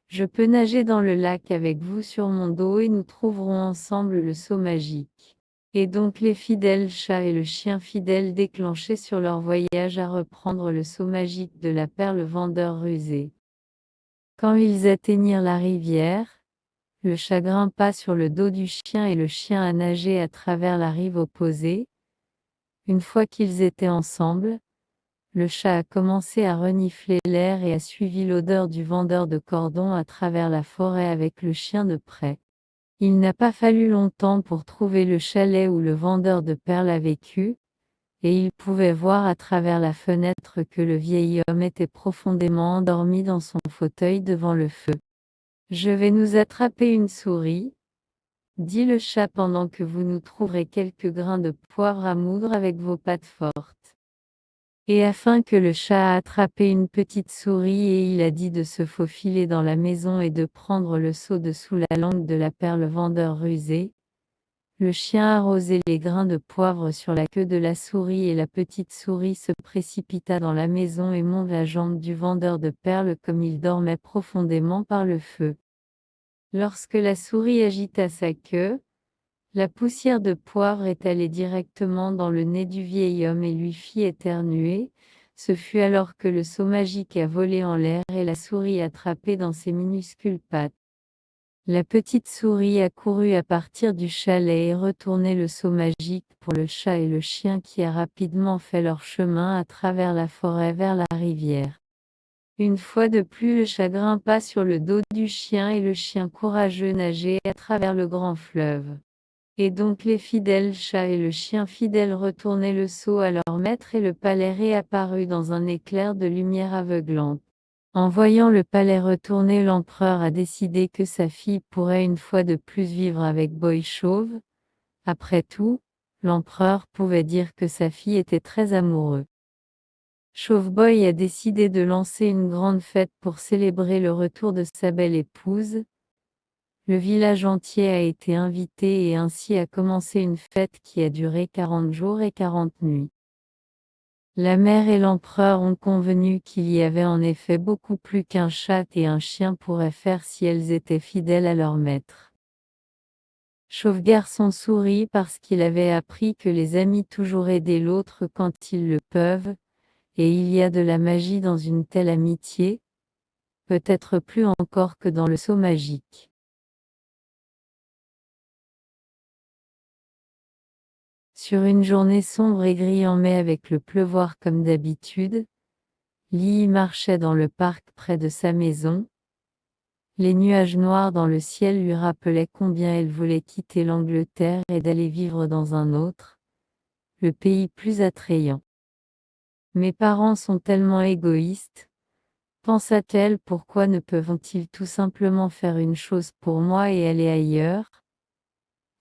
Je peux nager dans le lac avec vous sur mon dos et nous trouverons ensemble le sceau magique. Et donc les fidèles chats et le chien fidèle déclenchaient sur leur voyage à reprendre le sceau magique de la perle vendeur rusé. Quand ils atteignirent la rivière, le chat grimpa sur le dos du chien et le chien a nagé à travers la rive opposée. Une fois qu'ils étaient ensemble, le chat a commencé à renifler l'air et a suivi l'odeur du vendeur de cordons à travers la forêt avec le chien de près. Il n'a pas fallu longtemps pour trouver le chalet où le vendeur de perles a vécu, et il pouvait voir à travers la fenêtre que le vieil homme était profondément endormi dans son fauteuil devant le feu. Je vais nous attraper une souris, dit le chat pendant que vous nous trouverez quelques grains de poivre à moudre avec vos pattes fortes. Et afin que le chat a attrapé une petite souris et il a dit de se faufiler dans la maison et de prendre le seau de sous la langue de la perle vendeur rusé. Le chien arrosait les grains de poivre sur la queue de la souris et la petite souris se précipita dans la maison et monta la jambe du vendeur de perles comme il dormait profondément par le feu. Lorsque la souris agita sa queue, la poussière de poivre est allée directement dans le nez du vieil homme et lui fit éternuer. Ce fut alors que le seau magique a volé en l'air et la souris attrapée dans ses minuscules pattes. La petite souris a couru à partir du chalet et retourné le seau magique pour le chat et le chien qui a rapidement fait leur chemin à travers la forêt vers la rivière. Une fois de plus le chat grimpa sur le dos du chien et le chien courageux nageait à travers le grand fleuve. Et donc les fidèles chats et le chien fidèle retournaient le seau à leur maître et le palais réapparut dans un éclair de lumière aveuglante. En voyant le palais retourner, l'empereur a décidé que sa fille pourrait une fois de plus vivre avec Boy Chauve. Après tout, l'empereur pouvait dire que sa fille était très amoureux. Chauve Boy a décidé de lancer une grande fête pour célébrer le retour de sa belle épouse. Le village entier a été invité et ainsi a commencé une fête qui a duré 40 jours et 40 nuits. La mère et l'empereur ont convenu qu'il y avait en effet beaucoup plus qu'un chat et un chien pourraient faire si elles étaient fidèles à leur maître. Chauve Garçon sourit parce qu'il avait appris que les amis toujours aider l'autre quand ils le peuvent, et il y a de la magie dans une telle amitié, peut-être plus encore que dans le seau magique. Sur une journée sombre et gris en mai avec le pleuvoir comme d'habitude, Lily marchait dans le parc près de sa maison. Les nuages noirs dans le ciel lui rappelaient combien elle voulait quitter l'Angleterre et d'aller vivre dans un autre, le pays plus attrayant. Mes parents sont tellement égoïstes, pensa-t-elle, pourquoi ne peuvent-ils tout simplement faire une chose pour moi et aller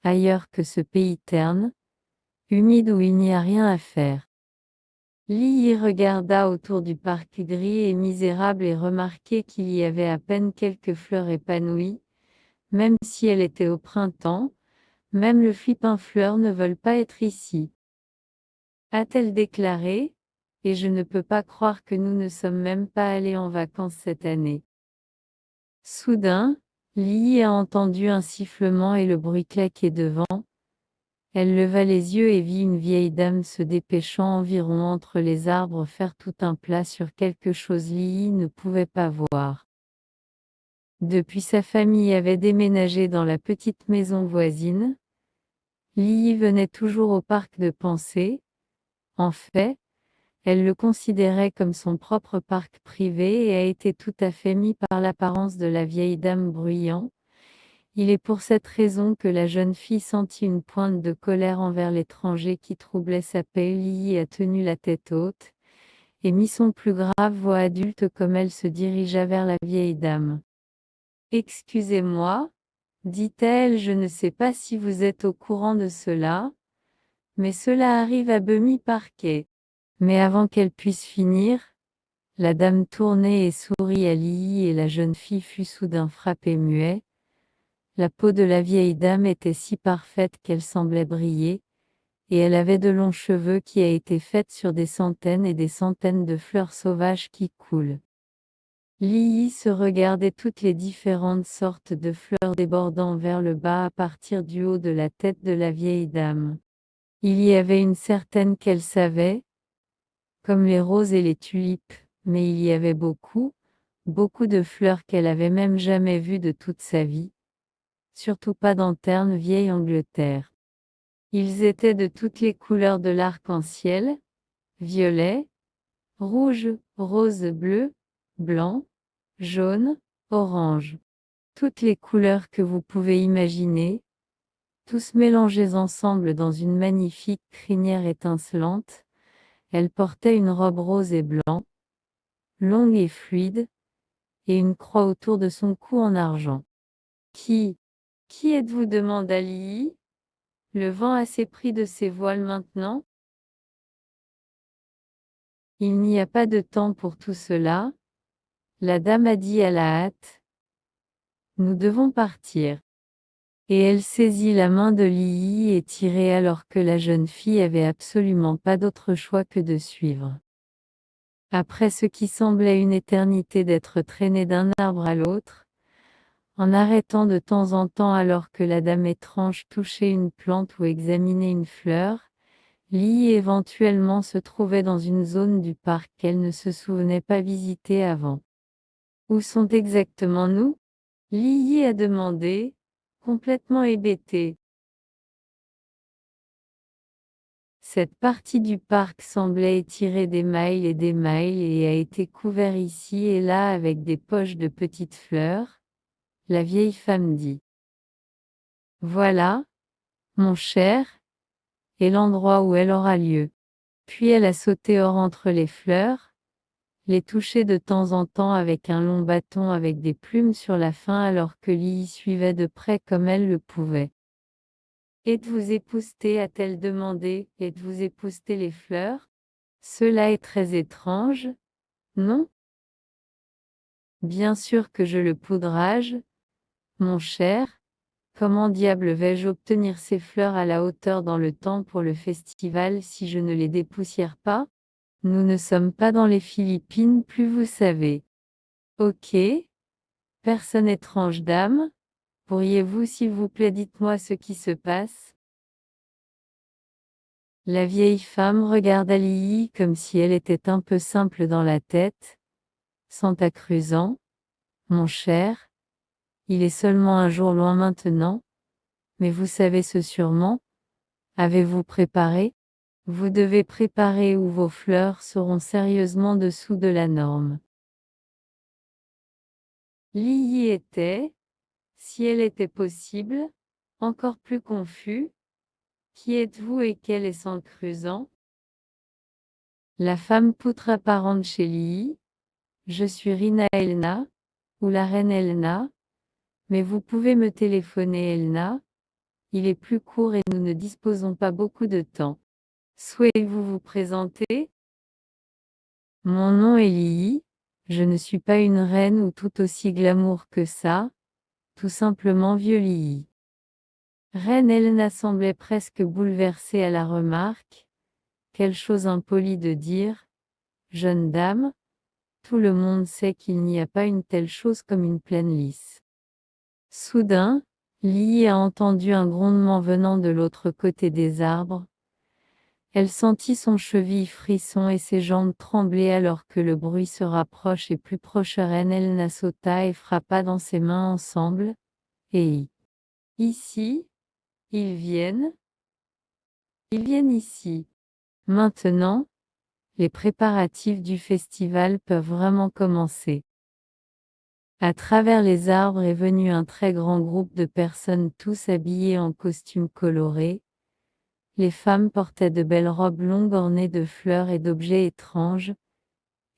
ailleurs que ce pays terne, humide où il n'y a rien à faire. Lily regarda autour du parc gris et misérable et remarquait qu'il y avait à peine quelques fleurs épanouies, même si elle était au printemps, même le flipin-fleur ne veulent pas être ici. A-t-elle déclaré, et je ne peux pas croire que nous ne sommes même pas allés en vacances cette année. Soudain, Lily a entendu un sifflement et le bruit claquer devant. Elle leva les yeux et vit une vieille dame se dépêchant environ entre les arbres faire tout un plat sur quelque chose Lily ne pouvait pas voir. Depuis sa famille avait déménagé dans la petite maison voisine, Lily venait toujours au parc de pensée. En fait, elle le considérait comme son propre parc privé et a été tout à fait mis par l'apparence de la vieille dame bruyant. Il est pour cette raison que la jeune fille sentit une pointe de colère envers l'étranger qui troublait sa paix. Lily a tenu la tête haute, et mit son plus grave voix adulte comme elle se dirigea vers la vieille dame. « Excusez-moi, dit-elle, je ne sais pas si vous êtes au courant de cela, mais cela arrive à Bumi Parquet. » Mais avant qu'elle puisse finir, la dame tournait et sourit à Lily et la jeune fille fut soudain frappée muette. La peau de la vieille dame était si parfaite qu'elle semblait briller, et elle avait de longs cheveux qui a été faits sur des centaines et des centaines de fleurs sauvages qui coulent. Lily se regardait toutes les différentes sortes de fleurs débordant vers le bas à partir du haut de la tête de la vieille dame. Il y avait une certaine qu'elle savait, comme les roses et les tulipes, mais il y avait beaucoup de fleurs qu'elle avait même jamais vues de toute sa vie. Surtout pas dans terne vieille Angleterre. Ils étaient de toutes les couleurs de l'arc-en-ciel, violet, rouge, rose, bleu, blanc, jaune, orange. toutes les couleurs que vous pouvez imaginer, tous mélangés ensemble dans une magnifique crinière étincelante. Elle portait une robe rose et blanc, longue et fluide, et une croix autour de son cou en argent. Qui êtes-vous demanda Lily, le vent assez pris de ses voiles maintenant. Il n'y a pas de temps pour tout cela, la dame a dit à la hâte. Nous devons partir. Et elle saisit la main de Lily et tirait alors que la jeune fille avait absolument pas d'autre choix que de suivre. Après ce qui semblait une éternité d'être traînée d'un arbre à l'autre, en arrêtant de temps en temps alors que la dame étrange touchait une plante ou examinait une fleur, Lily éventuellement se trouvait dans une zone du parc qu'elle ne se souvenait pas visiter avant. Où sont exactement nous? Lily a demandé, complètement hébétée. Cette partie du parc semblait étirer des miles et a été couvert ici et là avec des poches de petites fleurs, la vieille femme dit. Voilà, mon cher, et l'endroit où elle aura lieu. Puis elle a sauté hors entre les fleurs, les touchait de temps en temps avec un long bâton avec des plumes sur la fin alors que Lily suivait de près comme elle le pouvait. Êtes-vous épousseté a-t-elle demandé, êtes-vous épousseté les fleurs? Cela est très étrange, non? Bien sûr que je le poudrage, mon cher. Comment diable vais-je obtenir ces fleurs à la hauteur dans le temps pour le festival si je ne les dépoussière pas? Nous ne sommes pas dans les Philippines plus vous savez. Ok. Personne étrange dame, pourriez-vous s'il vous plaît dites-moi ce qui se passe? La vieille femme regarda Lily comme si elle était un peu simple dans la tête, Santa Cruzan, mon cher, il est seulement un jour loin maintenant, mais vous savez ce sûrement, avez-vous préparé? Vous devez préparer ou vos fleurs seront sérieusement dessous de la norme. Lily était, si elle était possible, encore plus confus. Qui êtes-vous et quel est Santa Cruzan? La femme poutre apparente chez Lily. Je suis Rina Elna, ou la reine Elna, mais vous pouvez me téléphoner Elna. Il est plus court et nous ne disposons pas beaucoup de temps. Souhaitez-vous vous présenter? Mon nom est Lily, je ne suis pas une reine ou tout aussi glamour que ça, tout simplement vieux Lily. Reine Elna semblait presque bouleversée à la remarque. Quelle chose impolie de dire, jeune dame, tout le monde sait qu'il n'y a pas une telle chose comme une plaine lisse. Soudain, Lily a entendu un grondement venant de l'autre côté des arbres. Elle sentit son cheville frisson et ses jambes trembler alors que le bruit se rapproche et plus proche. Reine Elna sauta et frappa dans ses mains ensemble. Et ici, ils viennent. Ils viennent ici. Maintenant, les préparatifs du festival peuvent vraiment commencer. À travers les arbres est venu un très grand groupe de personnes tous habillées en costumes colorés. Les femmes portaient de belles robes longues ornées de fleurs et d'objets étranges,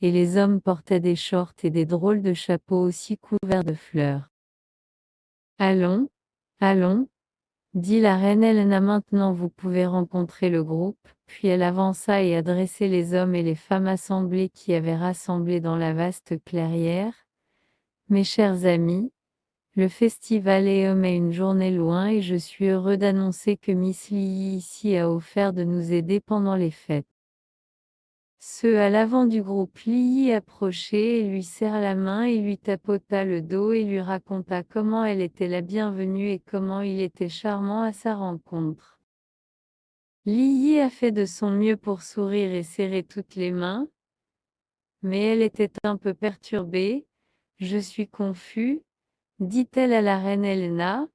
et les hommes portaient des shorts et des drôles de chapeaux aussi couverts de fleurs. Allons, allons, dit la reine Helena, maintenant vous pouvez rencontrer le groupe. Puis elle avança et adressait les hommes et les femmes assemblés qui avaient rassemblé dans la vaste clairière. Mes chers amis, le festival EOM est une journée loin et je suis heureux d'annoncer que Miss Lily ici a offert de nous aider pendant les fêtes. Ceux à l'avant du groupe Lily approchait et lui serra la main et lui tapota le dos et lui raconta comment elle était la bienvenue et comment il était charmant à sa rencontre. Lily a fait de son mieux pour sourire et serrer toutes les mains, mais elle était un peu perturbée. Je suis confus, dit-elle à la reine Elena.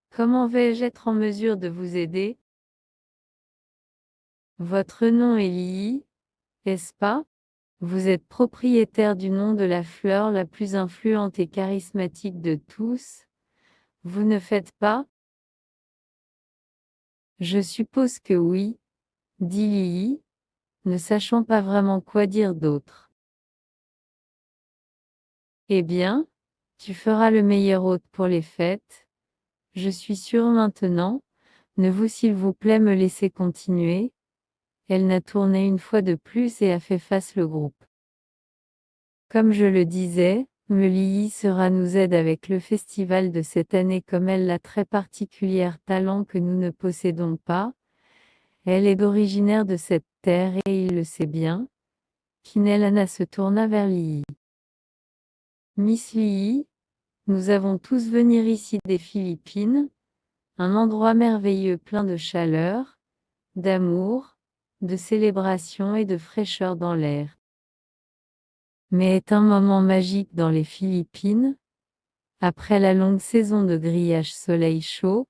Comment vais-je être en mesure de vous aider? Votre nom est Lily, n'est-ce pas? Vous êtes propriétaire du nom de la fleur la plus influente et charismatique de tous, vous ne faites pas? Je suppose que oui, dit Lily, ne sachant pas vraiment quoi dire d'autre. Eh bien, tu feras le meilleur hôte pour les fêtes, je suis sûre maintenant, ne vous s'il vous plaît me laisser continuer. Elle n'a tourné une fois de plus et a fait face le groupe. Comme je le disais, Lily sera nous aide avec le festival de cette année comme elle l'a très particulière talent que nous ne possédons pas. Elle est originaire de cette terre et il le sait bien. Kinelana se tourna vers Lily. Miss Lily, nous avons tous venir ici des Philippines, un endroit merveilleux plein de chaleur, d'amour, de célébration et de fraîcheur dans l'air. Mais est un moment magique dans les Philippines. Après la longue saison de grillage soleil chaud,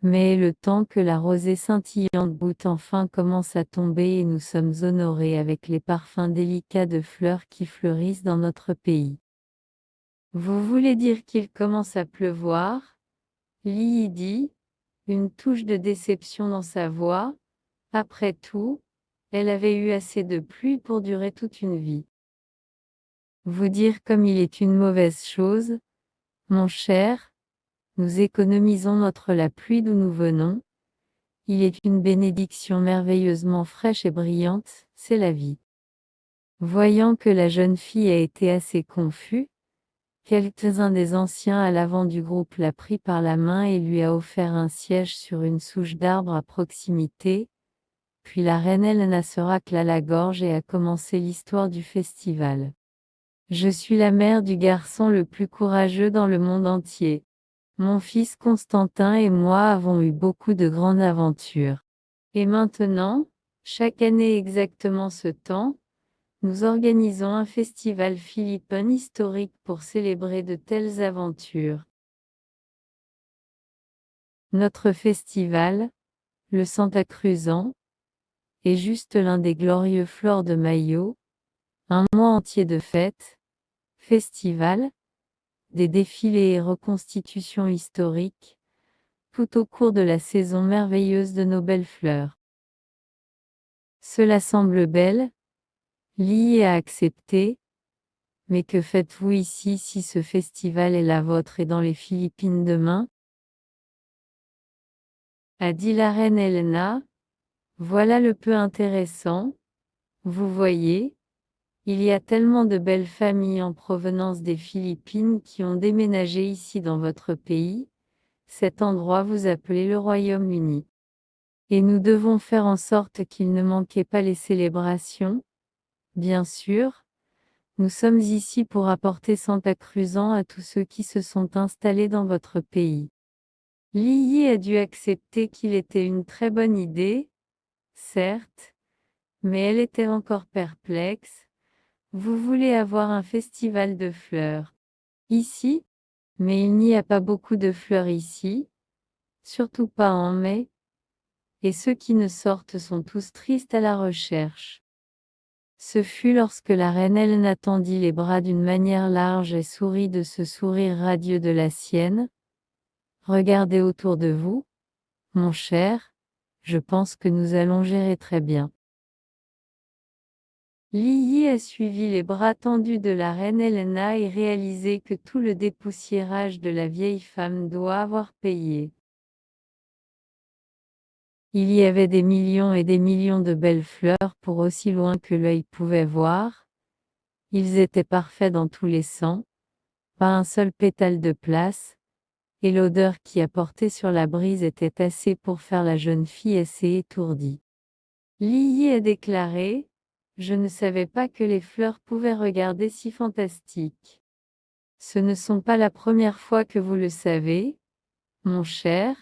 mais est le temps que la rosée scintillante goutte enfin commence à tomber et nous sommes honorés avec les parfums délicats de fleurs qui fleurissent dans notre pays. Vous voulez dire qu'il commence à pleuvoir? Lily dit, une touche de déception dans sa voix. Après tout, elle avait eu assez de pluie pour durer toute une vie. Vous dire comme il est une mauvaise chose, mon cher, nous économisons la pluie d'où nous venons. Il est une bénédiction merveilleusement fraîche et brillante, c'est la vie. Voyant que la jeune fille a été assez confus, quelques-uns des anciens à l'avant du groupe l'a pris par la main et lui a offert un siège sur une souche d'arbre à proximité, puis la reine Helena se racla la gorge et a commencé l'histoire du festival. Je suis la mère du garçon le plus courageux dans le monde entier. Mon fils Constantin et moi avons eu beaucoup de grandes aventures. Et maintenant, chaque année exactement ce temps, nous organisons un festival philippin historique pour célébrer de telles aventures. Notre festival, le Santa Cruzan, est juste l'un des glorieux Flores de Mayo, un mois entier de fêtes, festivals, des défilés et reconstitutions historiques, tout au cours de la saison merveilleuse de nos belles fleurs. Cela semble belle, Lee a accepté, mais que faites-vous ici si ce festival est la vôtre et dans les Philippines demain? A dit la reine Helena, voilà le peu intéressant, vous voyez, il y a tellement de belles familles en provenance des Philippines qui ont déménagé ici dans votre pays, cet endroit vous appelez le Royaume-Uni. Et nous devons faire en sorte qu'il ne manquait pas les célébrations, bien sûr. Nous sommes ici pour apporter Santa Cruzan à tous ceux qui se sont installés dans votre pays. Lily a dû accepter qu'il était une très bonne idée, certes, mais elle était encore perplexe. Vous voulez avoir un festival de fleurs ici? Mais il n'y a pas beaucoup de fleurs ici, surtout pas en mai, et ceux qui ne sortent sont tous tristes à la recherche. Ce fut lorsque la reine Helena tendit les bras d'une manière large et sourit de ce sourire radieux de la sienne. Regardez autour de vous, mon cher, je pense que nous allons gérer très bien. Lily a suivi les bras tendus de la reine Helena et réalisé que tout le dépoussiérage de la vieille femme doit avoir payé. Il y avait des millions et des millions de belles fleurs pour aussi loin que l'œil pouvait voir. Ils étaient parfaits dans tous les sens, pas un seul pétale de place, et l'odeur qui apportait sur la brise était assez pour faire la jeune fille assez étourdie. Lily a déclaré, je ne savais pas que les fleurs pouvaient regarder si fantastique. Ce ne sont pas la première fois que vous le savez, mon cher.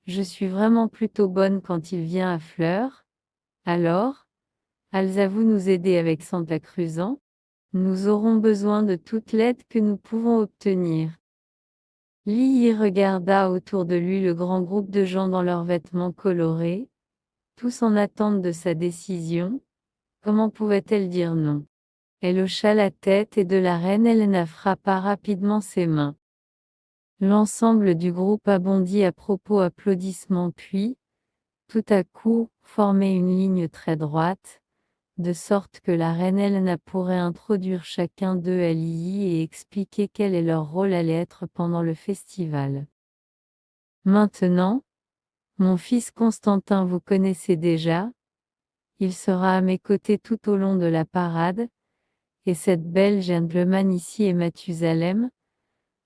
Je suis vraiment plutôt bonne quand il vient à fleurs. Alors, allez-vous nous aider avec Santa Cruzan? Nous aurons besoin de toute l'aide que nous pouvons obtenir. Lily regarda autour de lui le grand groupe de gens dans leurs vêtements colorés, tous en attente de sa décision. Comment pouvait-elle dire non? Elle hocha la tête et de la reine Helena frappa rapidement ses mains. L'ensemble du groupe a bondi à propos applaudissements puis, tout à coup, formé une ligne très droite, de sorte que la reine Helena pourrait introduire chacun d'eux à Lily et expliquer quel est leur rôle allait être pendant le festival. Maintenant, mon fils Constantin vous connaissez déjà, il sera à mes côtés tout au long de la parade, et cette belle gentleman ici est Mathusalem,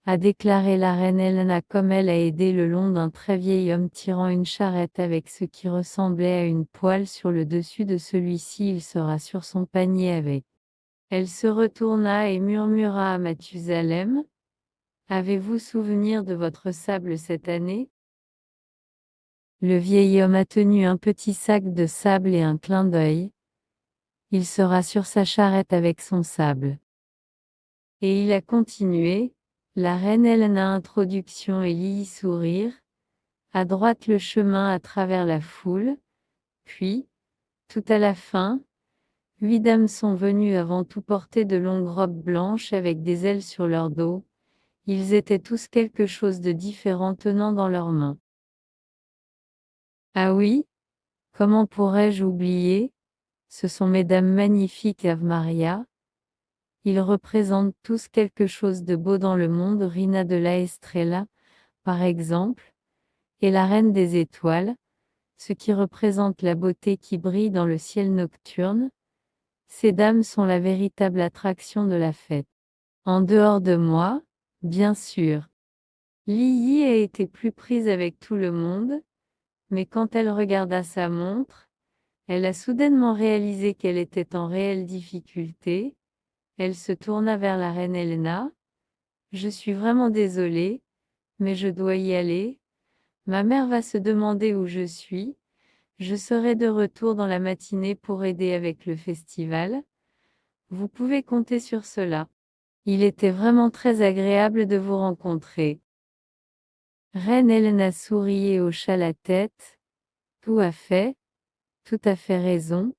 a déclaré la reine Helena comme elle a aidé le long d'un très vieil homme tirant une charrette avec ce qui ressemblait à une poêle sur le dessus de celui-ci il sera sur son panier avec. Elle se retourna et murmura à Mathusalem, « Avez-vous souvenir de votre sable cette année ?» Le vieil homme a tenu un petit sac de sable et un clin d'œil. Il sera sur sa charrette avec son sable. Et il a continué, la reine Helena introduction et Lily sourire, à droite le chemin à travers la foule, puis, tout à la fin, 8 dames sont venues avant tout porter de longues robes blanches avec des ailes sur leur dos, ils étaient tous quelque chose de différent tenant dans leurs mains. Ah oui, comment pourrais-je oublier? Ce sont mesdames magnifiques Ave Maria. Ils représentent tous quelque chose de beau dans le monde Rina de la Estrella, par exemple, et la Reine des Étoiles, ce qui représente la beauté qui brille dans le ciel nocturne. Ces dames sont la véritable attraction de la fête. En dehors de moi, bien sûr. Lily a été plus prise avec tout le monde, mais quand elle regarda sa montre, elle a soudainement réalisé qu'elle était en réelle difficulté. Elle se tourna vers la reine Helena. Je suis vraiment désolée, mais je dois y aller. Ma mère va se demander où je suis. Je serai de retour dans la matinée pour aider avec le festival. Vous pouvez compter sur cela. Il était vraiment très agréable de vous rencontrer. Reine Helena sourit et hocha la tête. Tout à fait raison,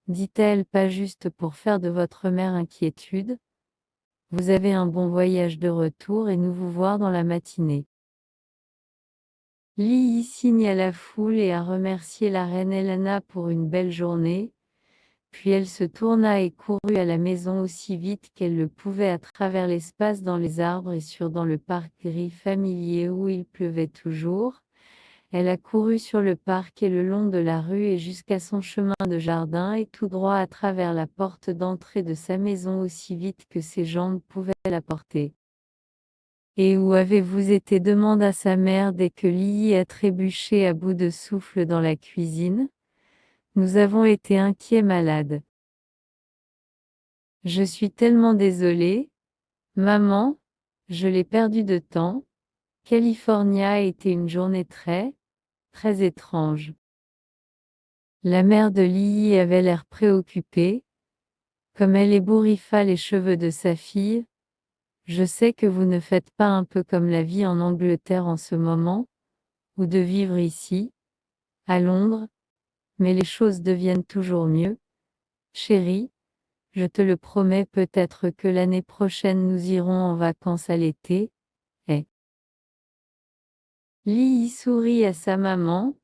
dit-elle pas juste pour faire de votre mère inquiétude. Vous avez un bon voyage de retour et nous vous voir dans la matinée. Lily signe à la foule et a remercié la reine Helena pour une belle journée, puis elle se tourna et courut à la maison aussi vite qu'elle le pouvait à travers l'espace dans les arbres et sur dans le parc gris familier où il pleuvait toujours. Elle a couru sur le parc et le long de la rue et jusqu'à son chemin de jardin et tout droit à travers la porte d'entrée de sa maison aussi vite que ses jambes pouvaient la porter. Et où avez-vous été demanda sa mère dès que Lily a trébuché à bout de souffle dans la cuisine. Nous avons été inquiets malades. Je suis tellement désolée. Maman, je l'ai perdu de temps. California a été une journée très étrange. La mère de Lily avait l'air préoccupée. Comme elle ébouriffa les cheveux de sa fille. Je sais que vous ne faites pas un peu comme la vie en Angleterre en ce moment, ou de vivre ici, à Londres, mais les choses deviennent toujours mieux. Chérie, je te le promets peut-être que l'année prochaine nous irons en vacances à l'été, Lily sourit à sa maman.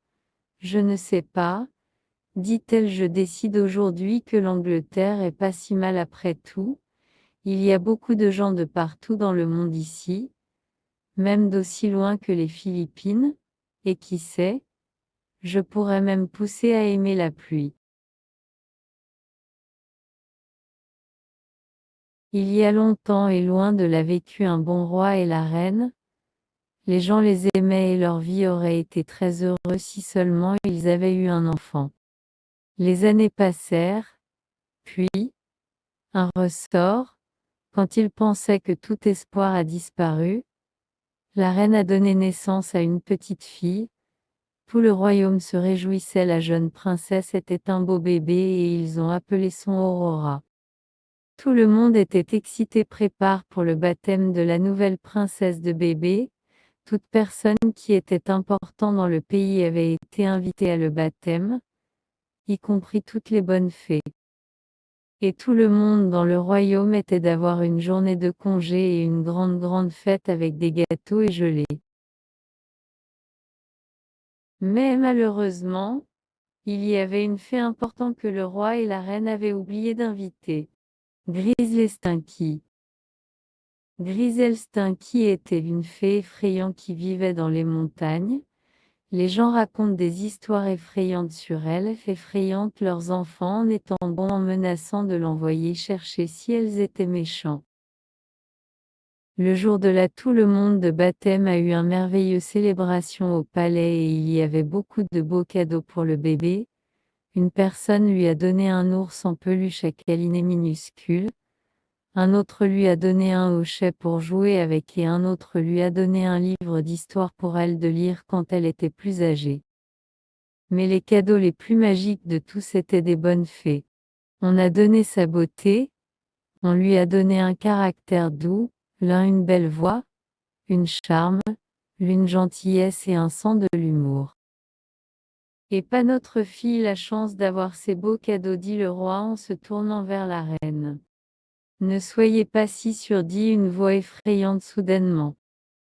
Je ne sais pas, dit-elle, je décide aujourd'hui que l'Angleterre est pas si mal après tout. Il y a beaucoup de gens de partout dans le monde ici, même d'aussi loin que les Philippines, et qui sait, je pourrais même pousser à aimer la pluie. Il y a longtemps et loin de là vécu un bon roi et la reine. Les gens les aimaient et leur vie aurait été très heureuse si seulement ils avaient eu un enfant. Les années passèrent, puis, un ressort, quand ils pensaient que tout espoir a disparu, la reine a donné naissance à une petite fille. Tout le royaume se réjouissait, la jeune princesse était un beau bébé et ils ont appelé son Aurora. Tout le monde était excité, prépare pour le baptême de la nouvelle princesse de bébé. Toute personne qui était important dans le pays avait été invitée à le baptême, y compris toutes les bonnes fées. Et tout le monde dans le royaume était d'avoir une journée de congé et une grande fête avec des gâteaux et gelées. Mais malheureusement, il y avait une fée importante que le roi et la reine avaient oublié d'inviter. Grizzly Stinky. Griselle Stinky était une fée effrayante qui vivait dans les montagnes. Les gens racontent des histoires effrayantes sur elle, effrayantes leurs enfants en étant bons en menaçant de l'envoyer chercher si elles étaient méchants. Le jour de tout le monde de baptême a eu une merveilleuse célébration au palais et il y avait beaucoup de beaux cadeaux pour le bébé. Une personne lui a donné un ours en peluche à câliner minuscule. Un autre lui a donné un hochet pour jouer avec et un autre lui a donné un livre d'histoire pour elle de lire quand elle était plus âgée. Mais les cadeaux les plus magiques de tous étaient des bonnes fées. On a donné sa beauté, on lui a donné un caractère doux, l'un une belle voix, une charme, l'une gentillesse et un sens de l'humour. Et pas notre fille la chance d'avoir ces beaux cadeaux, dit le roi en se tournant vers la reine. Ne soyez pas si sûre, dit une voix effrayante soudainement.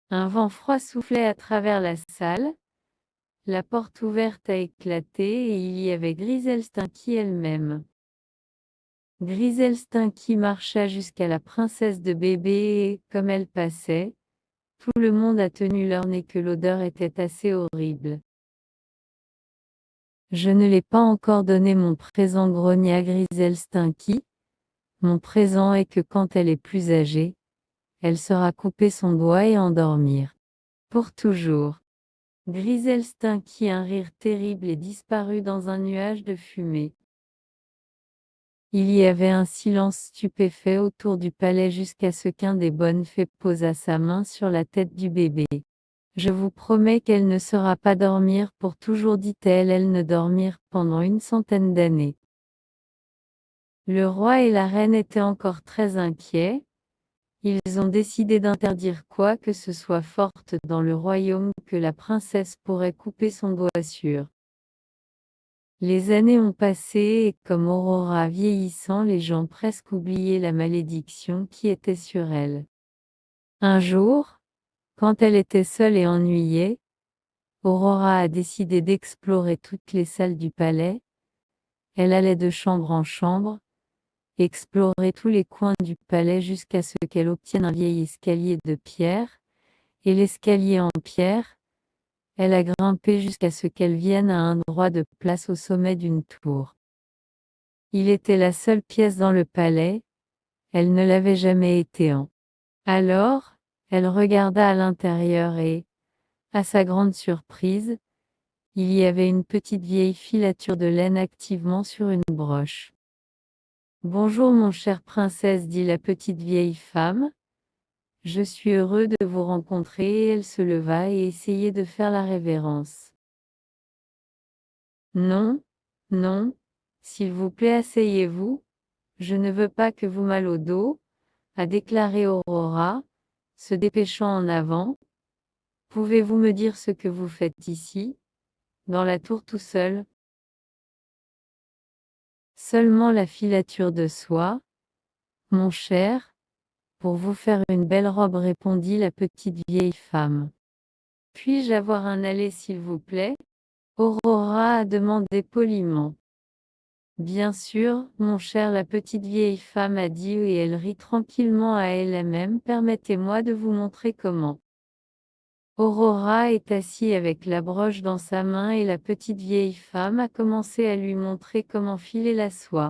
Un vent froid soufflait à travers la salle, la porte ouverte a éclaté et il y avait Griselle Stinky elle-même. Griselle Stinky marcha jusqu'à la princesse de bébé et, comme elle passait, tout le monde a tenu leur nez que l'odeur était assez horrible. Je ne l'ai pas encore donné mon présent, grogna Griselle Stinky. Mon présent est que quand elle est plus âgée, elle sera couper son doigt et endormir. Pour toujours. Griselle Stinky, un rire terrible, et disparut dans un nuage de fumée. Il y avait un silence stupéfait autour du palais jusqu'à ce qu'un des bonnes fées posa sa main sur la tête du bébé. Je vous promets qu'elle ne sera pas dormir pour toujours, dit-elle. Elles ne dormirent pendant 100 d'années. Le roi et la reine étaient encore très inquiets. Ils ont décidé d'interdire quoi que ce soit forte dans le royaume que la princesse pourrait couper son doigt sur. Les années ont passé et comme Aurora vieillissant, les gens presque oubliaient la malédiction qui était sur elle. Un jour, quand elle était seule et ennuyée, Aurora a décidé d'explorer toutes les salles du palais. Elle allait de chambre en chambre, explorer tous les coins du palais jusqu'à ce qu'elle obtienne un vieil escalier de pierre, et l'escalier en pierre, elle a grimpé jusqu'à ce qu'elle vienne à un endroit de place au sommet d'une tour. Il était la seule pièce dans le palais, elle ne l'avait jamais été en. Alors, elle regarda à l'intérieur et, à sa grande surprise, il y avait une petite vieille filature de laine activement sur une broche. Bonjour mon cher princesse, dit la petite vieille femme. Je suis heureux de vous rencontrer, et elle se leva et essayait de faire la révérence. Non, non, s'il vous plaît, asseyez-vous, je ne veux pas que vous mal au dos, a déclaré Aurora, se dépêchant en avant. Pouvez-vous me dire ce que vous faites ici, dans la tour tout seul? Seulement la filature de soie, mon cher, pour vous faire une belle robe, répondit la petite vieille femme. Puis-je avoir un allée s'il vous plaît? Aurora a demandé poliment. Bien sûr, mon cher, la petite vieille femme a dit et elle rit tranquillement à elle-même. Permettez-moi de vous montrer comment. Aurora est assise avec la broche dans sa main et la petite vieille femme a commencé à lui montrer comment filer la soie.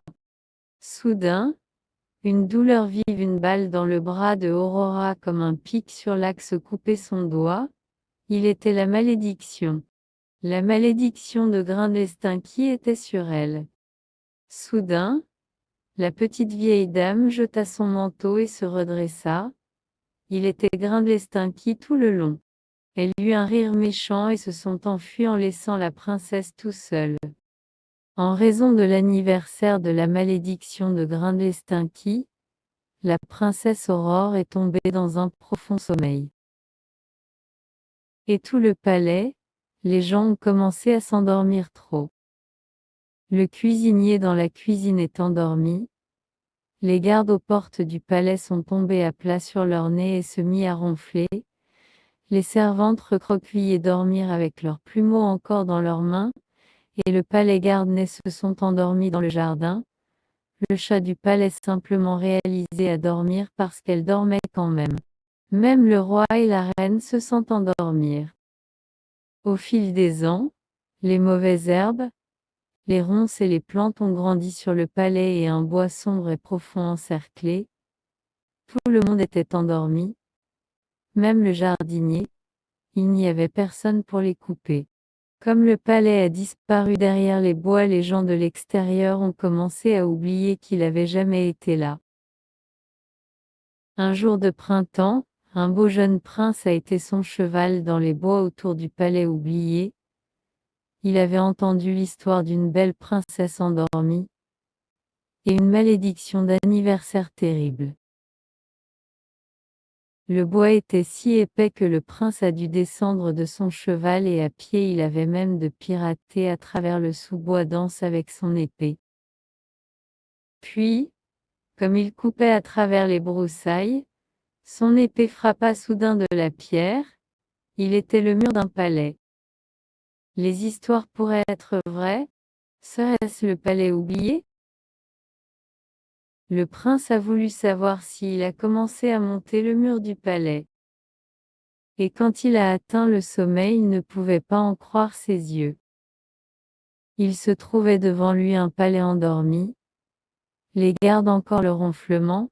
Soudain, une douleur vive, une balle dans le bras de Aurora comme un pic sur l'axe coupait son doigt. Il était la malédiction. La malédiction de Grindelestin qui était sur elle. Soudain, la petite vieille dame jeta son manteau et se redressa. Il était Grindelestin qui tout le long. Elle eut un rire méchant et se sont enfuis en laissant la princesse tout seule. En raison de l'anniversaire de la malédiction de Grindelestin qui, la princesse Aurore est tombée dans un profond sommeil. Et tout le palais, les gens ont commencé à s'endormir trop. Le cuisinier dans la cuisine est endormi, Les gardes aux portes du palais sont tombés à plat sur leur nez et se mit à ronfler. Les servantes recroquevillées dormirent avec leurs plumeaux encore dans leurs mains, et le palais garde-nez se sont endormis dans le jardin. Le chat du palais simplement réalisé à dormir parce qu'elle dormait quand même. Même le roi et la reine se sentent endormir. Au fil des ans, les mauvaises herbes, les ronces et les plantes ont grandi sur le palais et un bois sombre et profond encerclé. Tout le monde était endormi, même le jardinier. Il n'y avait personne pour les couper. Comme le palais a disparu derrière les bois, les gens de l'extérieur ont commencé à oublier qu'il avait jamais été là. Un jour de printemps, un beau jeune prince a été son cheval dans les bois autour du palais oublié. Il avait entendu l'histoire d'une belle princesse endormie et une malédiction d'anniversaire terrible. Le bois était si épais que le prince a dû descendre de son cheval et à pied il avait même de pirater à travers le sous-bois dense avec son épée. Puis, comme il coupait à travers les broussailles, son épée frappa soudain de la pierre. Il était le mur d'un palais. Les histoires pourraient être vraies? Serait-ce le palais oublié? Le prince a voulu savoir s'il a commencé à monter le mur du palais. Et quand il a atteint le sommet, il ne pouvait pas en croire ses yeux. Il se trouvait devant lui un palais endormi. Les gardes encore le ronflement.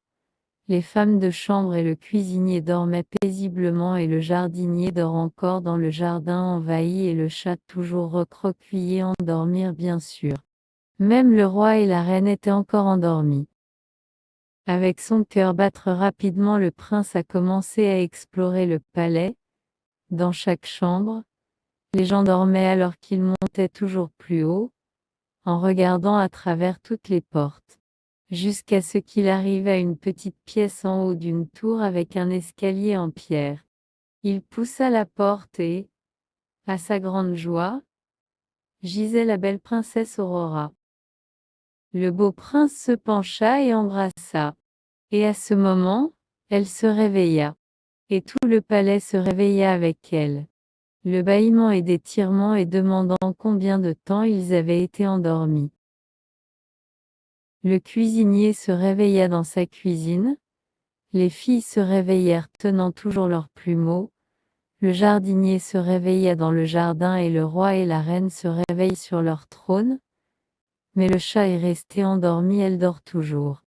Les femmes de chambre et le cuisinier dormaient paisiblement et le jardinier dort encore dans le jardin envahi et le chat toujours recroquevillé endormirent bien sûr. Même le roi et la reine étaient encore endormis. Avec son cœur battre rapidement, le prince a commencé à explorer le palais. Dans chaque chambre, les gens dormaient alors qu'il montait toujours plus haut, en regardant à travers toutes les portes, jusqu'à ce qu'il arrive à une petite pièce en haut d'une tour avec un escalier en pierre. Il poussa la porte et, à sa grande joie, gisait la belle princesse Aurora. Le beau prince se pencha et embrassa. Et à ce moment, elle se réveilla. Et tout le palais se réveilla avec elle. Le bâillement et d'étirements et demandant combien de temps ils avaient été endormis. Le cuisinier se réveilla dans sa cuisine. Les filles se réveillèrent tenant toujours leurs plumeaux. Le jardinier se réveilla dans le jardin et le roi et la reine se réveillent sur leur trône. Mais le chat est resté endormi, elle dort toujours.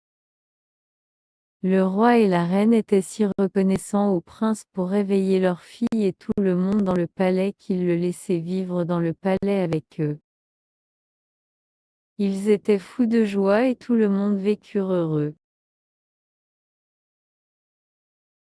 Le roi et la reine étaient si reconnaissants au prince pour réveiller leur fille et tout le monde dans le palais qu'ils le laissaient vivre dans le palais avec eux. Ils étaient fous de joie et tout le monde vécut heureux.